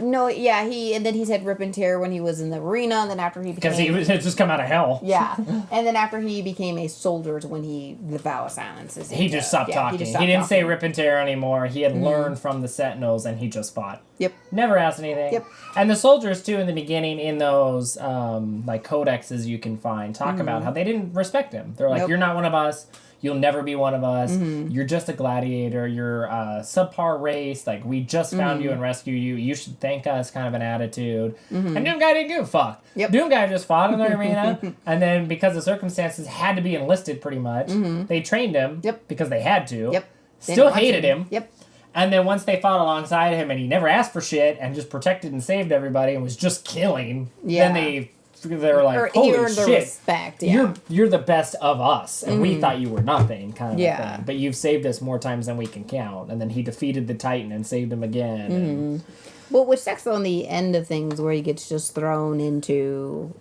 No, yeah, and then he said rip and tear when he was in the arena, and then after he became... Because he had just come out of hell. Yeah, and then after he became a soldier is when the vow of silence is... He just stopped talking. He didn't say rip and tear anymore. He had learned from the Sentinels, and he just fought. Yep. Never asked anything. Yep. And the soldiers, too, in the beginning, in those, like, codexes you can find, talk about how they didn't respect him. They're like, You're not one of us. You'll never be one of us. You're just a gladiator. You're a subpar race. Like, we just found you and rescued you. You should thank us, kind of an attitude. And Doom Guy didn't give a fuck. Yep. Doom Guy just fought in the arena. And then, because the circumstances had to be enlisted pretty much, they trained him because they had to. Yep. Still hated him. Yep. And then once they fought alongside him and he never asked for shit and just protected and saved everybody and was just killing, then they were like, holy he earned shit, the respect, you're the best of us, and we thought you were nothing, kind of a thing. But you've saved us more times than we can count. And then he defeated the Titan and saved him again. And well, which sucks on the end of things where he gets just thrown into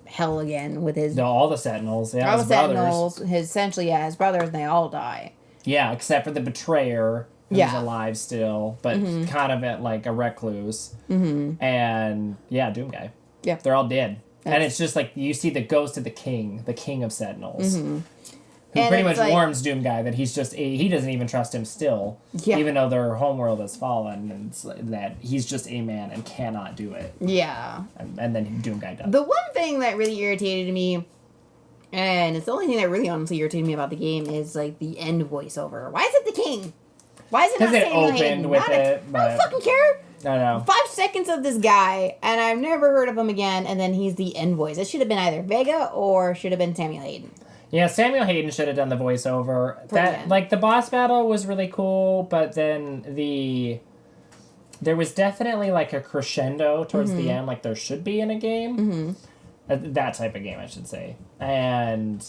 hell again with his... all the Sentinels, all his the brothers. Sentinels, his brothers, and they all die. Yeah, except for the Betrayer, who's alive still, but kind of at like a recluse. And Doom Guy. Yeah. They're all dead. And it's just like you see the ghost of the king of Sentinels. Who And pretty it's much like, warns Doom Guy that he's just he doesn't even trust him still. Yeah. Even though their homeworld has fallen, and it's like that he's just a man and cannot do it. Yeah. And then Doom Guy does. The one thing that really irritated me, and it's the only thing that really honestly irritated me about the game, is like the end voiceover. Why is it the king? Why is it not Because it Samuel opened Hayden? with I it, but don't fucking care. I know. 5 seconds of this guy, and I've never heard of him again, and then he's the end voice. It should have been either Vega or should have been Samuel Hayden. Yeah, Samuel Hayden should have done the voiceover. That like the boss battle was really cool, but then there was definitely like a crescendo towards the end, like there should be in a game. That type of game, I should say. And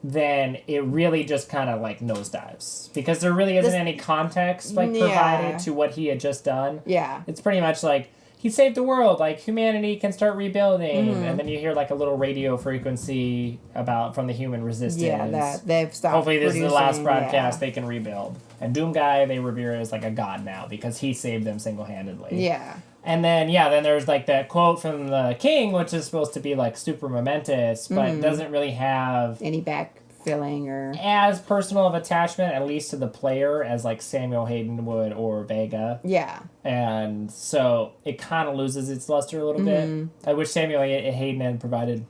then it really just kind of like nosedives because there really isn't any context like provided to what he had just done. Yeah. It's pretty much like he saved the world, like humanity can start rebuilding, and then you hear like a little radio frequency from the human resistance. Yeah, that they've stopped. Hopefully this is the last broadcast Yeah. they can rebuild. And Doom Guy they revere as like a god now because he saved them single-handedly. Yeah. And then, then there's, like, that quote from the king, which is supposed to be, like, super momentous, but doesn't really have... any backfilling or... as personal of attachment, at least to the player, as, like, Samuel Hayden would or Vega. Yeah. And so it kind of loses its luster a little bit. I wish Samuel Hayden had provided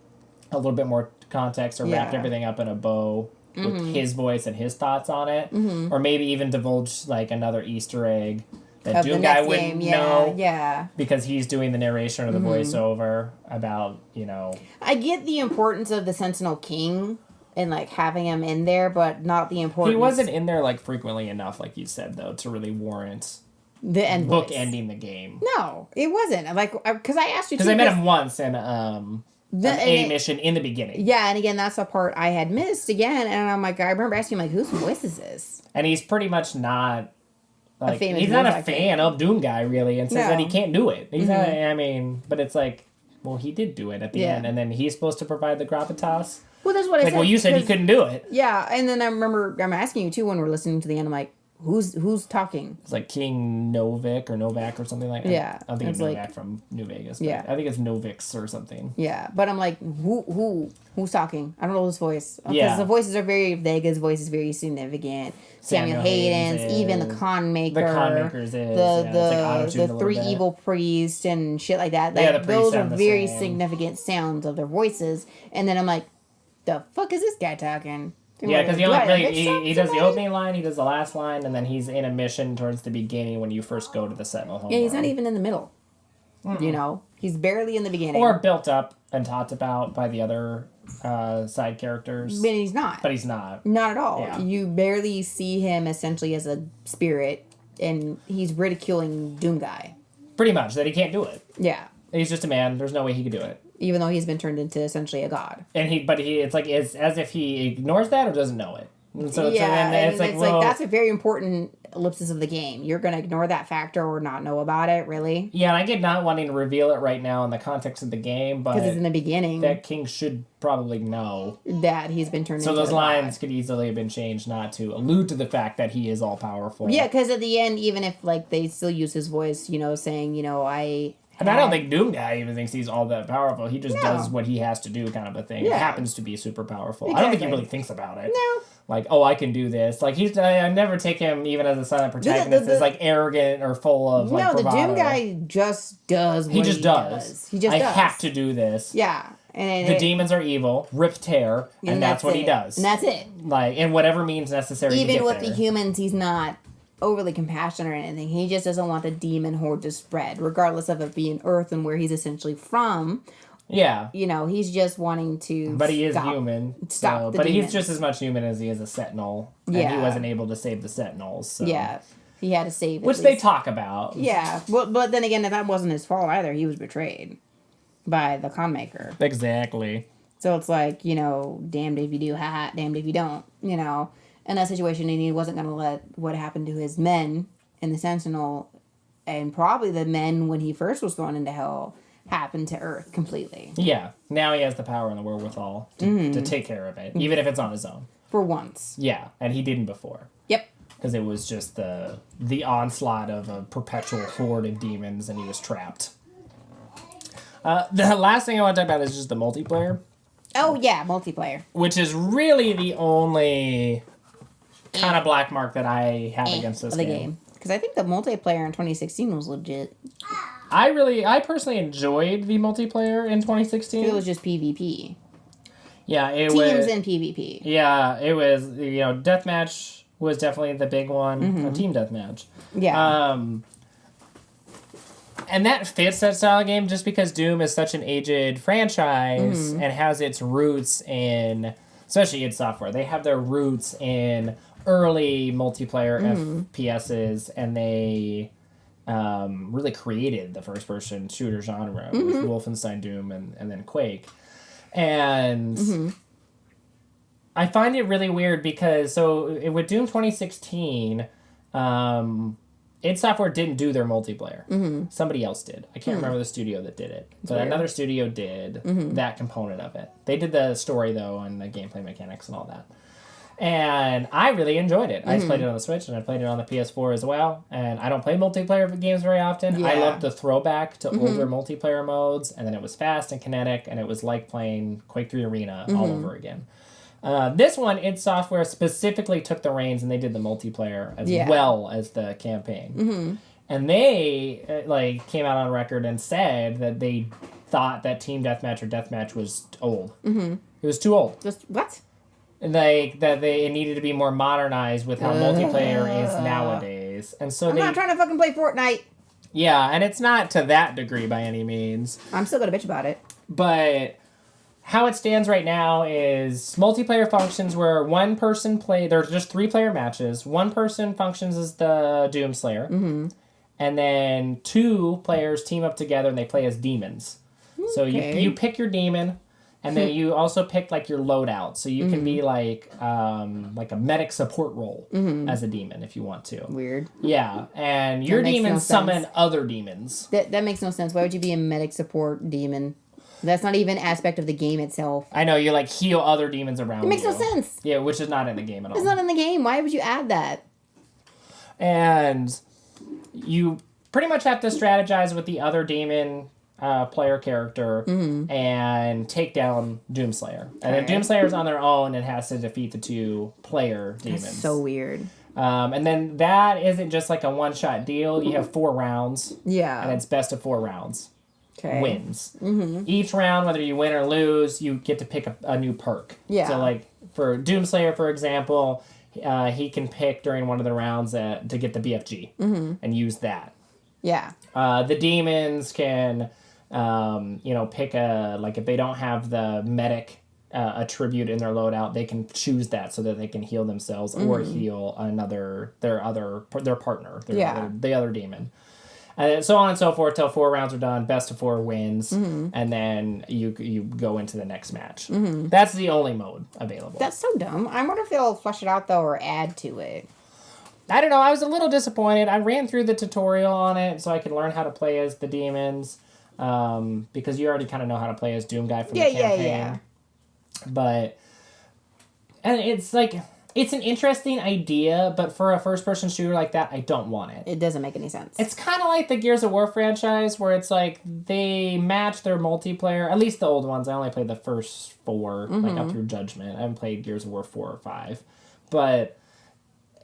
a little bit more context or wrapped everything up in a bow with his voice and his thoughts on it. Or maybe even divulge, like, another Easter egg that Doom Guy wouldn't know. Yeah. Because he's doing the narration or the voiceover about, I get the importance of the Sentinel King and, like, having him in there, but not the importance... He wasn't in there, like, frequently enough, like you said, though, to really warrant... the end book voice. ending the game. No, it wasn't. Like, because I asked you... Because I met him once in an A mission in the beginning. Yeah, and again, that's the part I had missed again, and I'm like, I remember asking him, like, whose voice is this? And he's pretty much not... Like, he's not a fan of Doom Guy, really, and says that he can't do it. He's not, but it's like, well, he did do it at the end, and then he's supposed to provide the gravitas. Well, that's what I said. Well, you said he couldn't do it. Yeah, and then I remember, I'm asking you, too, when we're listening to the end, I'm like, who's talking? It's like King Novik or Novak or something like that. Yeah. I don't think it's Novak from New Vegas. But I think it's Novix or something. Yeah, but I'm like, who's talking? I don't know his voice. Because the voices are very, Vega's voice is very significant. Samuel Hayden's, even the Con Maker. The Con Maker's is. The three evil priests and shit like that. The priests those are very same. significant sounds of their voices. And then I'm like, the fuck is this guy talking? Yeah, because he does the opening line, he does the last line, and then he's in a mission towards the beginning when you first go to the Sentinel home. Yeah, he's not even in the middle. He's barely in the beginning. Or built up and talked about by the other side characters. But he's not. Not at all. Yeah. You barely see him essentially as a spirit, and he's ridiculing Doom Guy. Pretty much, that he can't do it. Yeah. He's just a man, there's no way he could do it. Even though he's been turned into essentially a god. And it's as if he ignores that or doesn't know it. And so it's like that's a very important ellipsis of the game. You're going to ignore that factor or not know about it, really. Yeah, and I get not wanting to reveal it right now in the context of the game, but... because it's in the beginning. That king should probably know. That he's been turned into a god. So those lines could easily have been changed not to allude to the fact that he is all-powerful. Yeah, because at the end, even if, like, they still use his voice, saying, And I don't think Doom Guy even thinks he's all that powerful. He just does what he has to do kind of a thing. Yeah. It happens to be super powerful. Exactly. I don't think he really thinks about it. No. Like, I can do this. Like, I never take him, even as a silent protagonist, as, like, arrogant or full of, like, bravado. The Doom Guy just does what he just does. He just does. I have to do this. Yeah. And the demons are evil, rip tear, and that's what he does. And that's it. Like, in whatever means necessary even to get with there. the humans, he's not overly compassionate or anything. He just doesn't want the demon horde to spread, regardless of it being Earth and where he's essentially from. Yeah. He's just wanting to But he is human. But demons. he's just as much human as he is a Sentinel. And he wasn't able to save the Sentinels. So. Yeah. He had to save which they talk about. Yeah. Well, but then again, that wasn't his fault either. He was betrayed by the Con Maker. Exactly. So it's like, damned if you do, damned if you don't, in that situation, and he wasn't going to let what happened to his men in the Sentinel, and probably the men when he first was thrown into hell, happen to Earth completely. Yeah. Now he has the power and the wherewithal to take care of it, even if it's on his own. For once. Yeah, and he didn't before. Yep. Because it was just the onslaught of a perpetual horde of demons, and he was trapped. The last thing I want to talk about is just the multiplayer. Oh, yeah, multiplayer. Which is really the only kind of black mark that I have against this game. Because I think the multiplayer in 2016 was legit. I personally enjoyed the multiplayer in 2016. It was just PvP. Yeah, Teams and PvP. Yeah, it was, deathmatch was definitely the big one. Team deathmatch. Yeah. And that fits that style of game just because Doom is such an aged franchise and has its roots in, especially id Software, they have their roots in early multiplayer FPSs, and they really created the first-person shooter genre with Wolfenstein, Doom, and then Quake. And I find it really weird because, with Doom 2016, id Software didn't do their multiplayer. Somebody else did. I can't remember the studio that did it. But another studio did that component of it. They did the story, though, and the gameplay mechanics and all that. And I really enjoyed it. I just played it on the Switch, and I played it on the PS4 as well. And I don't play multiplayer games very often. Yeah. I loved the throwback to older multiplayer modes, and then it was fast and kinetic, and it was like playing Quake 3 Arena all over again. This one, id Software specifically took the reins, and they did the multiplayer as well as the campaign. And they came out on record and said that they thought that Team Deathmatch or Deathmatch was old. It was too old. What? Like that it needed to be more modernized with how multiplayer is nowadays. And so I'm not trying to fucking play Fortnite. Yeah, and it's not to that degree by any means. I'm still gonna bitch about it. But how it stands right now is multiplayer functions where one person there's just 3-player matches. One person functions as the Doomslayer. And then 2 players team up together and they play as demons. So you pick your demon. And then you also pick, like, your loadout. So you can be, like a medic support role as a demon if you want to. Weird. Yeah. And your demons summon other demons. That makes no sense. Why would you be a medic support demon? That's not even an aspect of the game itself. I know. You, like, heal other demons around you. It makes no sense. Yeah, which is not in the game at all. It's not in the game. Why would you add that? And you pretty much have to strategize with the other demon player character and take down Doomslayer. And then Doomslayer's on their own and has to defeat the 2-player demons. That's so weird. And then that isn't just like a one-shot deal. You have 4 rounds. Yeah. And it's best of 4 rounds. Okay. Wins. Each round, whether you win or lose, you get to pick a new perk. Yeah. So like for Doomslayer, for example, he can pick during one of the rounds to get the BFG and use that. Yeah. The demons can... pick if they don't have the medic attribute in their loadout, they can choose that so that they can heal themselves or heal their partner, the other demon. And so on and so forth till 4 rounds are done, best of 4 wins, and then you go into the next match. That's the only mode available. That's so dumb. I wonder if they'll flesh it out, though, or add to it. I don't know. I was a little disappointed. I ran through the tutorial on it so I could learn how to play as the demons. Because you already kind of know how to play as Doom Guy from the campaign. Yeah. But, and it's like, it's an interesting idea, but for a first-person shooter like that, I don't want it. It doesn't make any sense. It's kind of like the Gears of War franchise, where it's like, they match their multiplayer, at least the old ones. I only played the first 4, like up through Judgment. I haven't played Gears of War 4 or 5. But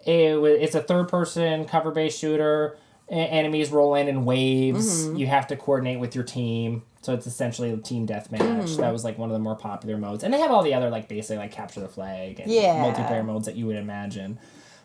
it's a third-person cover-based shooter. Enemies roll in waves. You have to coordinate with your team. So it's essentially a team deathmatch. That was like one of the more popular modes. And they have all the other like basic like capture the flag and multiplayer modes that you would imagine.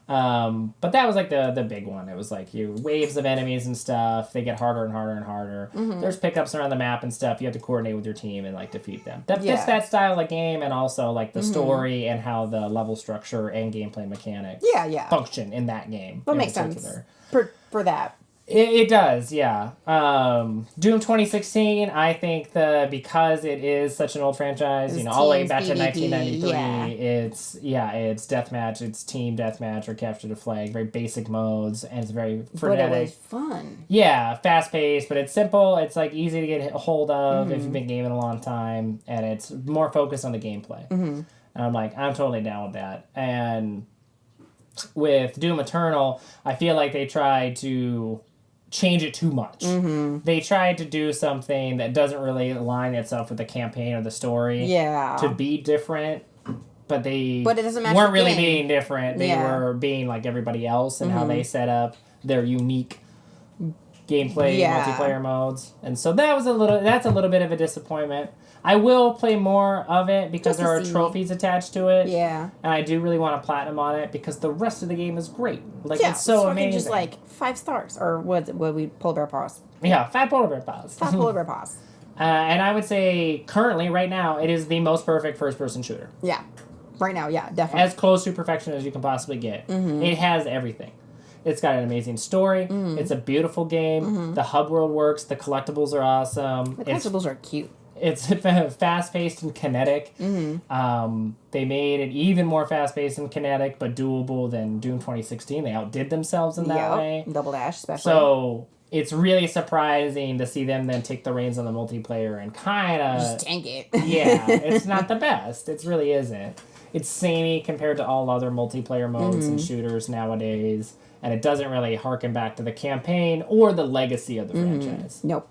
But that was like the big one. It was like waves of enemies and stuff. They get harder and harder and harder. There's pickups around the map and stuff. You have to coordinate with your team and like defeat them. That fits that style of game, and also like the story and how the level structure and gameplay mechanics function in that game. That makes sense for that. It does, yeah. Doom 2016, I think because it is such an old franchise, all the way back to 1993, it's deathmatch, it's team deathmatch or capture the flag, very basic modes, and it's very frenetic. But it was fun. Yeah, fast paced, but it's simple. It's like easy to get a hold of if you've been gaming a long time, and it's more focused on the gameplay. And I'm like, I'm totally down with that. And with Doom Eternal, I feel like they tried to change it too much. They tried to do something that doesn't really align itself with the campaign or the story to be different, but it doesn't match weren't really being different. They were being like everybody else and how they set up their unique gameplay multiplayer modes. And so that's a little bit of a disappointment. I will play more of it because there are trophies attached to it. Yeah. And I do really want to platinum on it because the rest of the game is great. Like, it's so amazing. Just like 5 stars. Or what we polar bear paws. Yeah, 5 polar bear paws. 5 polar bear paws. And I would say currently, right now, it is the most perfect first-person shooter. Yeah. Right now, yeah, definitely. As close to perfection as you can possibly get. It has everything. It's got an amazing story. It's a beautiful game. The hub world works. The collectibles are awesome. The collectibles are cute. It's fast-paced and kinetic. They made it even more fast-paced and kinetic, but doable than Doom 2016. They outdid themselves in that way. Double dash, especially. So it's really surprising to see them then take the reins on the multiplayer and kind of... just tank it. Yeah, it's not the best. It really isn't. it's samey compared to all other multiplayer modes and shooters nowadays, and it doesn't really harken back to the campaign or the legacy of the franchise. Nope.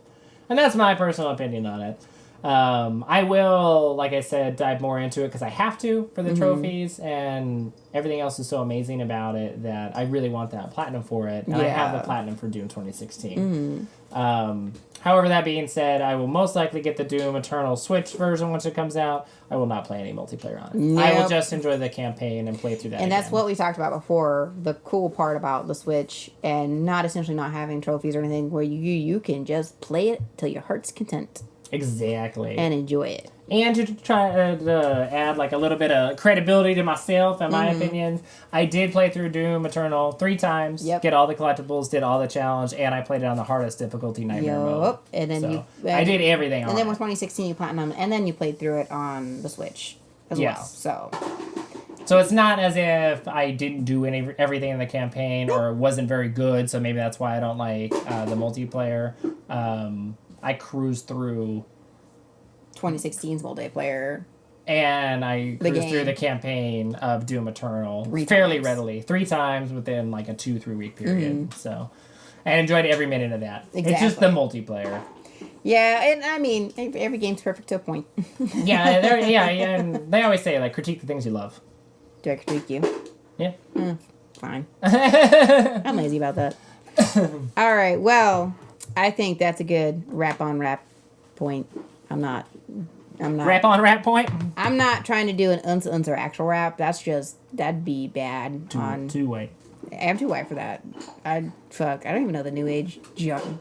And that's my personal opinion on it. I will, like I said, dive more into it because I have to for the trophies, and everything else is so amazing about it that I really want that platinum for it. And I have the platinum for Doom 2016. However, that being said, I will most likely get the Doom Eternal Switch version once it comes out. I will not play any multiplayer on it. Nope. I will just enjoy the campaign and play through that. And that's what we talked about before. The cool part about the Switch and not essentially not having trophies or anything, where you can just play it till your heart's content. Exactly. And enjoy it. And to try to add like a little bit of credibility to myself and my opinions, I did play through Doom Eternal 3 times, get all the collectibles, did all the challenge, and I played it on the hardest difficulty nightmare mode. And then I did everything on it. And then with 2016 you platinum, and then you played through it on the Switch as well. So it's not as if I didn't do everything in the campaign or wasn't very good, so maybe that's why I don't like the multiplayer. I cruised through 2016's multiplayer. And I cruised through the campaign of Doom Eternal fairly readily. 3 times within like a 2-3 week period. So I enjoyed every minute of that. Exactly. It's just the multiplayer. Yeah, and I mean, every game's perfect to a point. And they always say, like, critique the things you love. Do I critique you? Yeah. Fine. I'm lazy about that. All right, well, I think that's a good wrap-on-wrap point. I'm not. Wrap-on-wrap point? I'm not trying to do an uns or actual rap. That'd be bad. Two-way. I'm too white for that. I don't even know the new age junk.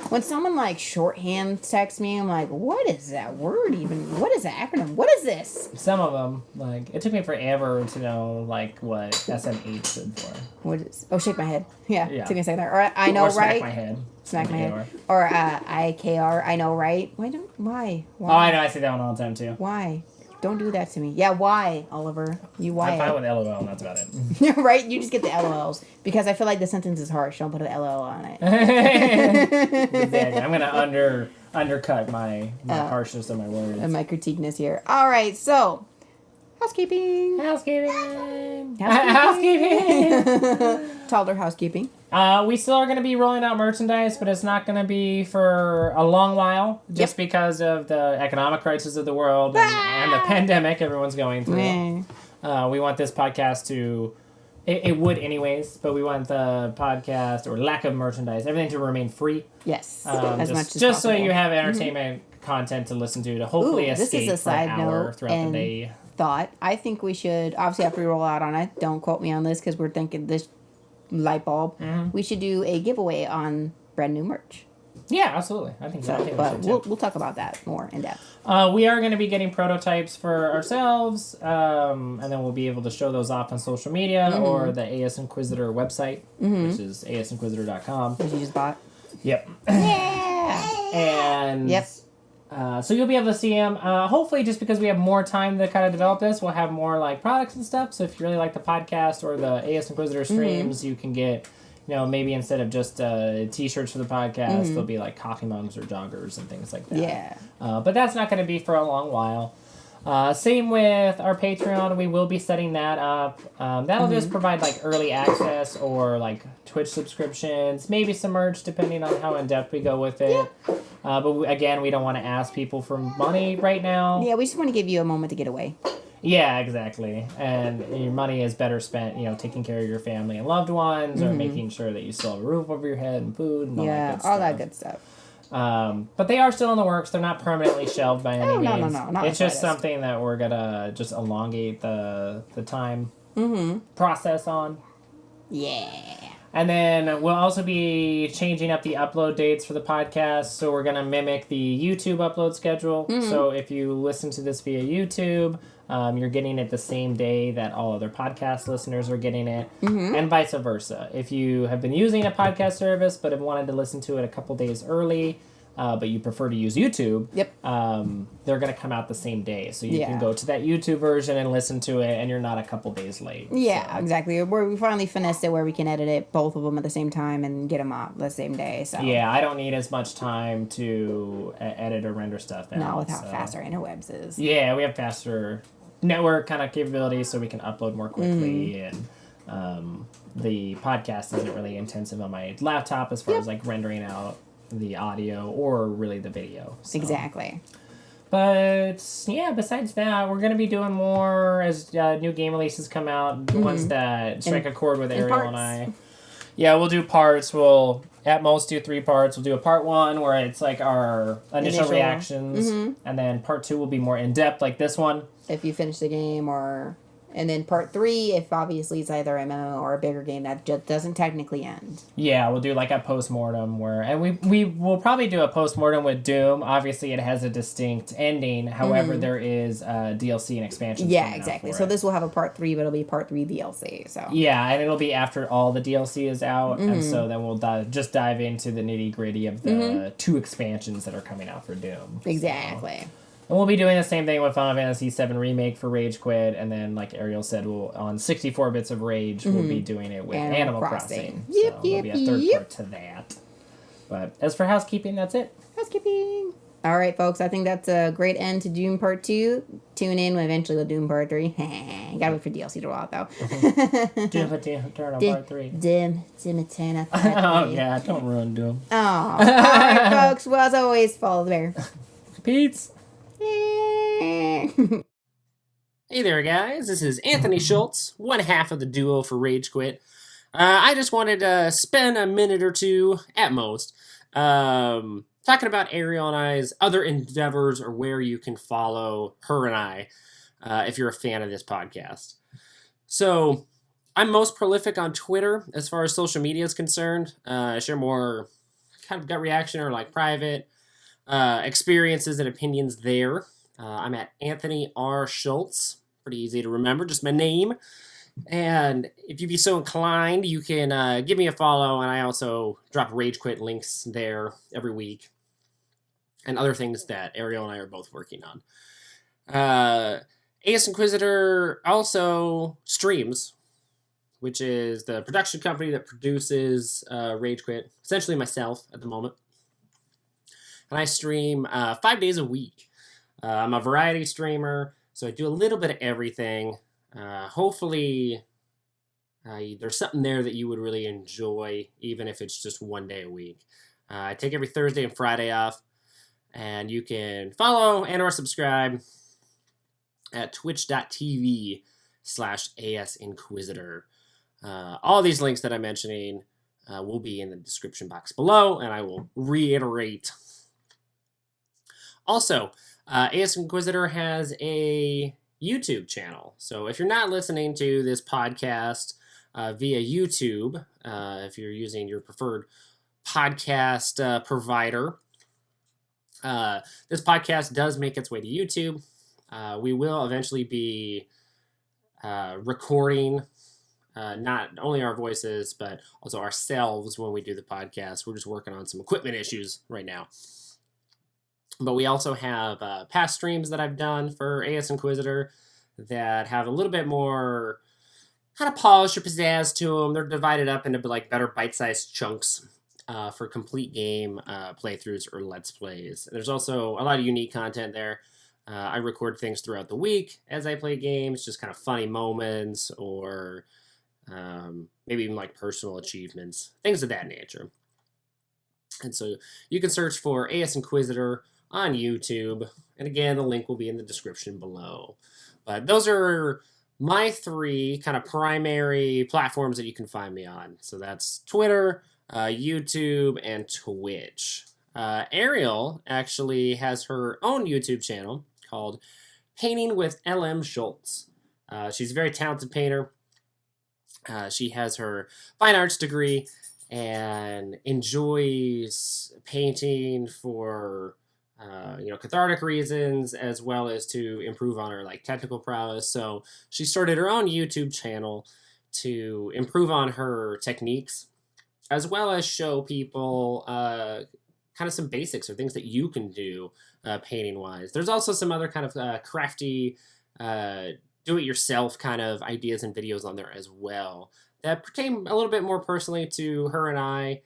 When someone like shorthand texts me, I'm like, what is that word even? What is the acronym? What is this? Some of them, like, it took me forever to know, like, what SMH stood for. What is? Oh, shake my head. Yeah. Took me a second there. Or I know, smack right? my head. Smack my head. Or IKR. I know, right? Why? Oh, I know. I see that one all the time too. Why? Don't do that to me. Yeah, why, Oliver? Why? I'm fine with LOL, and that's about it. Yeah, right? You just get the LOLs. Because I feel like the sentence is harsh. Don't put an LOL on it. Exactly. I'm going to undercut my harshness of my words. And my critiqueness here. All right, so... Housekeeping. Taller housekeeping. We still are going to be rolling out merchandise, but it's not going to be for a long while, just because of the economic crisis of the world and the pandemic everyone's going through. We want this podcast to... It would anyways, but we want the podcast, or lack of merchandise, everything to remain free. Yes, as much as just possible. So you have entertainment content to listen to hopefully escape this is a side for an hour note throughout the day. I think we should, obviously after we roll out on it, don't quote me on this because we're thinking this light bulb, we should do a giveaway on brand new merch. Yeah, absolutely. I think so. But we'll talk about that more in depth. We are going to be getting prototypes for ourselves, and then we'll be able to show those off on social media or the ASInquisitor website, which is ASInquisitor.com. Which you just bought. Yep. Yeah. And so you'll be able to see them. Hopefully, just because we have more time to kind of develop this, we'll have more like products and stuff. So if you really like the podcast or the ASInquisitor streams, you can get, maybe instead of just t-shirts for the podcast, there'll be like coffee mugs or joggers and things like that. Yeah. But that's not going to be for a long while. Same with our Patreon. We will be setting that up. That'll just provide like early access or like Twitch subscriptions, maybe some merch depending on how in depth we go with it. Yeah. But again, we don't want to ask people for money right now. Yeah, we just want to give you a moment to get away. Yeah, exactly. And your money is better spent, taking care of your family and loved ones, or making sure that you still have a roof over your head and food and all that good stuff. But they are still in the works. They're not permanently shelved by any means. No. Not it's just something that we're gonna just elongate the time process on. Yeah. And then we'll also be changing up the upload dates for the podcast. So we're gonna mimic the YouTube upload schedule. So if you listen to this via YouTube, you're getting it the same day that all other podcast listeners are getting it, and vice versa. If you have been using a podcast service but have wanted to listen to it a couple days early, but you prefer to use YouTube, they're going to come out the same day. So you can go to that YouTube version and listen to it, and you're not a couple days late. Yeah, exactly. We finally finessed it where we can edit it, both of them at the same time, and get them out the same day. So yeah, I don't need as much time to edit or render stuff out. Not with how fast our interwebs is. Yeah, we have faster network kind of capabilities so we can upload more quickly, and the podcast isn't really intensive on my laptop as far as like rendering out the audio or really the video. So. Exactly. But yeah, besides that, we're gonna be doing more as new game releases come out. The ones that strike a chord with Ariel and I. Yeah, we'll do parts. We'll at most do 3 parts. We'll do a part 1 where it's like our initial reactions, and then part 2 will be more in depth, like this one. If you finish the game, and then part 3, if obviously it's either a MMO or a bigger game that just doesn't technically end. Yeah, we'll do like a Post Mortem and we will probably do a Post Mortem with Doom. Obviously, it has a distinct ending. However, there is DLC and expansions. Yeah, exactly. So this will have a part 3, but it'll be part 3 DLC. So yeah, and it'll be after all the DLC is out, and so then we'll just dive into the nitty gritty of the 2 expansions that are coming out for Doom. Exactly. So. And we'll be doing the same thing with Final Fantasy VII Remake for Rage Quit, and then, like Ariel said, on 64 Bits of Rage, we'll be doing it with Animal Crossing. Yep, so there'll be a third part to that. But as for housekeeping, that's it. Housekeeping. All right, folks, I think that's a great end to Doom Part 2. Tune in when eventually we'll Doom Part 3. Gotta wait for DLC to roll out, though. Doom Eternal Part 3. Doom Eternal Part 3. Oh, yeah, don't ruin Doom. Oh. All right, folks, well, as always, follow the bear. Pete's. Hey there, guys. This is Anthony Schultz, one half of the duo for Rage Quit. I just wanted to spend a minute or two, at most, talking about Ariel and I's other endeavors or where you can follow her and I if you're a fan of this podcast. So, I'm most prolific on Twitter as far as social media is concerned. I share more kind of gut reaction or like private experiences and opinions there. I'm at Anthony R. Schultz. Pretty easy to remember, just my name. And if you'd be so inclined, you can give me a follow, and I also drop Rage Quit links there every week, and other things that Ariel and I are both working on. ASInquisitor also streams, which is the production company that produces Rage Quit, essentially myself at the moment. And I stream 5 days a week. I'm a variety streamer, so I do a little bit of everything. Hopefully, there's something there that you would really enjoy, even if it's just 1 day a week. I take every Thursday and Friday off, and you can follow and or subscribe at twitch.tv/ASInquisitor. All these links that I'm mentioning will be in the description box below, and I will reiterate. Also, ASInquisitor has a YouTube channel. So if you're not listening to this podcast via YouTube, if you're using your preferred podcast provider, this podcast does make its way to YouTube. We will eventually be recording not only our voices, but also ourselves when we do the podcast. We're just working on some equipment issues right now. But we also have past streams that I've done for ASInquisitor that have a little bit more kind of polish or pizzazz to them. They're divided up into like better bite-sized chunks for complete game playthroughs or Let's Plays. There's also a lot of unique content there. I record things throughout the week as I play games, just kind of funny moments or maybe even like personal achievements, things of that nature. And so you can search for ASInquisitor on YouTube. And again, the link will be in the description below. But those are my 3 kind of primary platforms that you can find me on. So that's Twitter, YouTube, and Twitch. Ariel actually has her own YouTube channel called Painting with LM Schultz. She's a very talented painter. She has her fine arts degree and enjoys painting for cathartic reasons, as well as to improve on her like technical prowess. So she started her own YouTube channel to improve on her techniques, as well as show people kind of some basics or things that you can do painting wise. There's also some other kind of crafty do-it-yourself kind of ideas and videos on there as well that pertain a little bit more personally to her and I,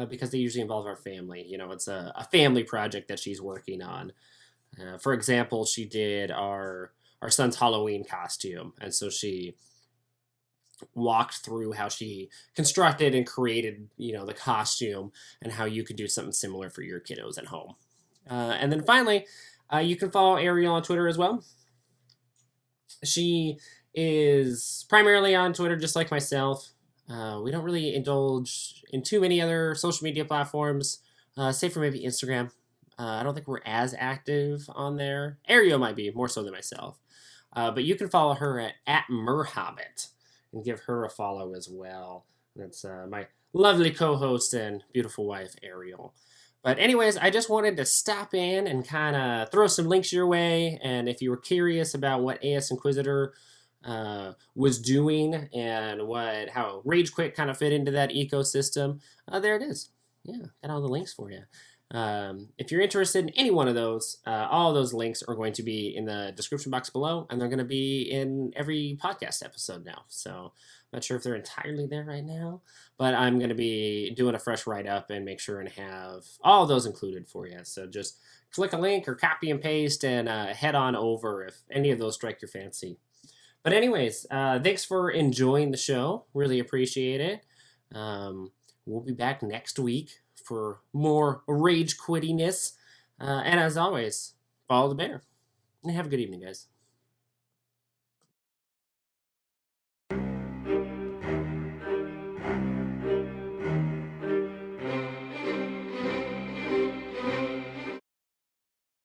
because they usually involve our family. You know, it's a family project that she's working on. For example, she did our our son's Halloween costume. And so she walked through how she constructed and created, the costume and how you could do something similar for your kiddos at home. And then finally, you can follow Ariel on Twitter as well. She is primarily on Twitter, just like myself. We don't really indulge in too many other social media platforms, save for maybe Instagram. I don't think we're as active on there. Ariel might be, more so than myself. But you can follow her at Merhobbit and give her a follow as well. That's my lovely co-host and beautiful wife, Ariel. But anyways, I just wanted to stop in and kind of throw some links your way. And if you were curious about what ASInquisitor was doing and how Rage Quit kind of fit into that ecosystem, there it is. Yeah, got all the links for you. If you're interested in any one of those, all of those links are going to be in the description box below, and they're going to be in every podcast episode now. So I'm not sure if they're entirely there right now, but I'm going to be doing a fresh write-up and make sure and have all of those included for you. So just click a link or copy and paste and head on over if any of those strike your fancy. But anyways, thanks for enjoying the show. Really appreciate it. We'll be back next week for more rage quittiness. And as always, follow the bear. And have a good evening, guys.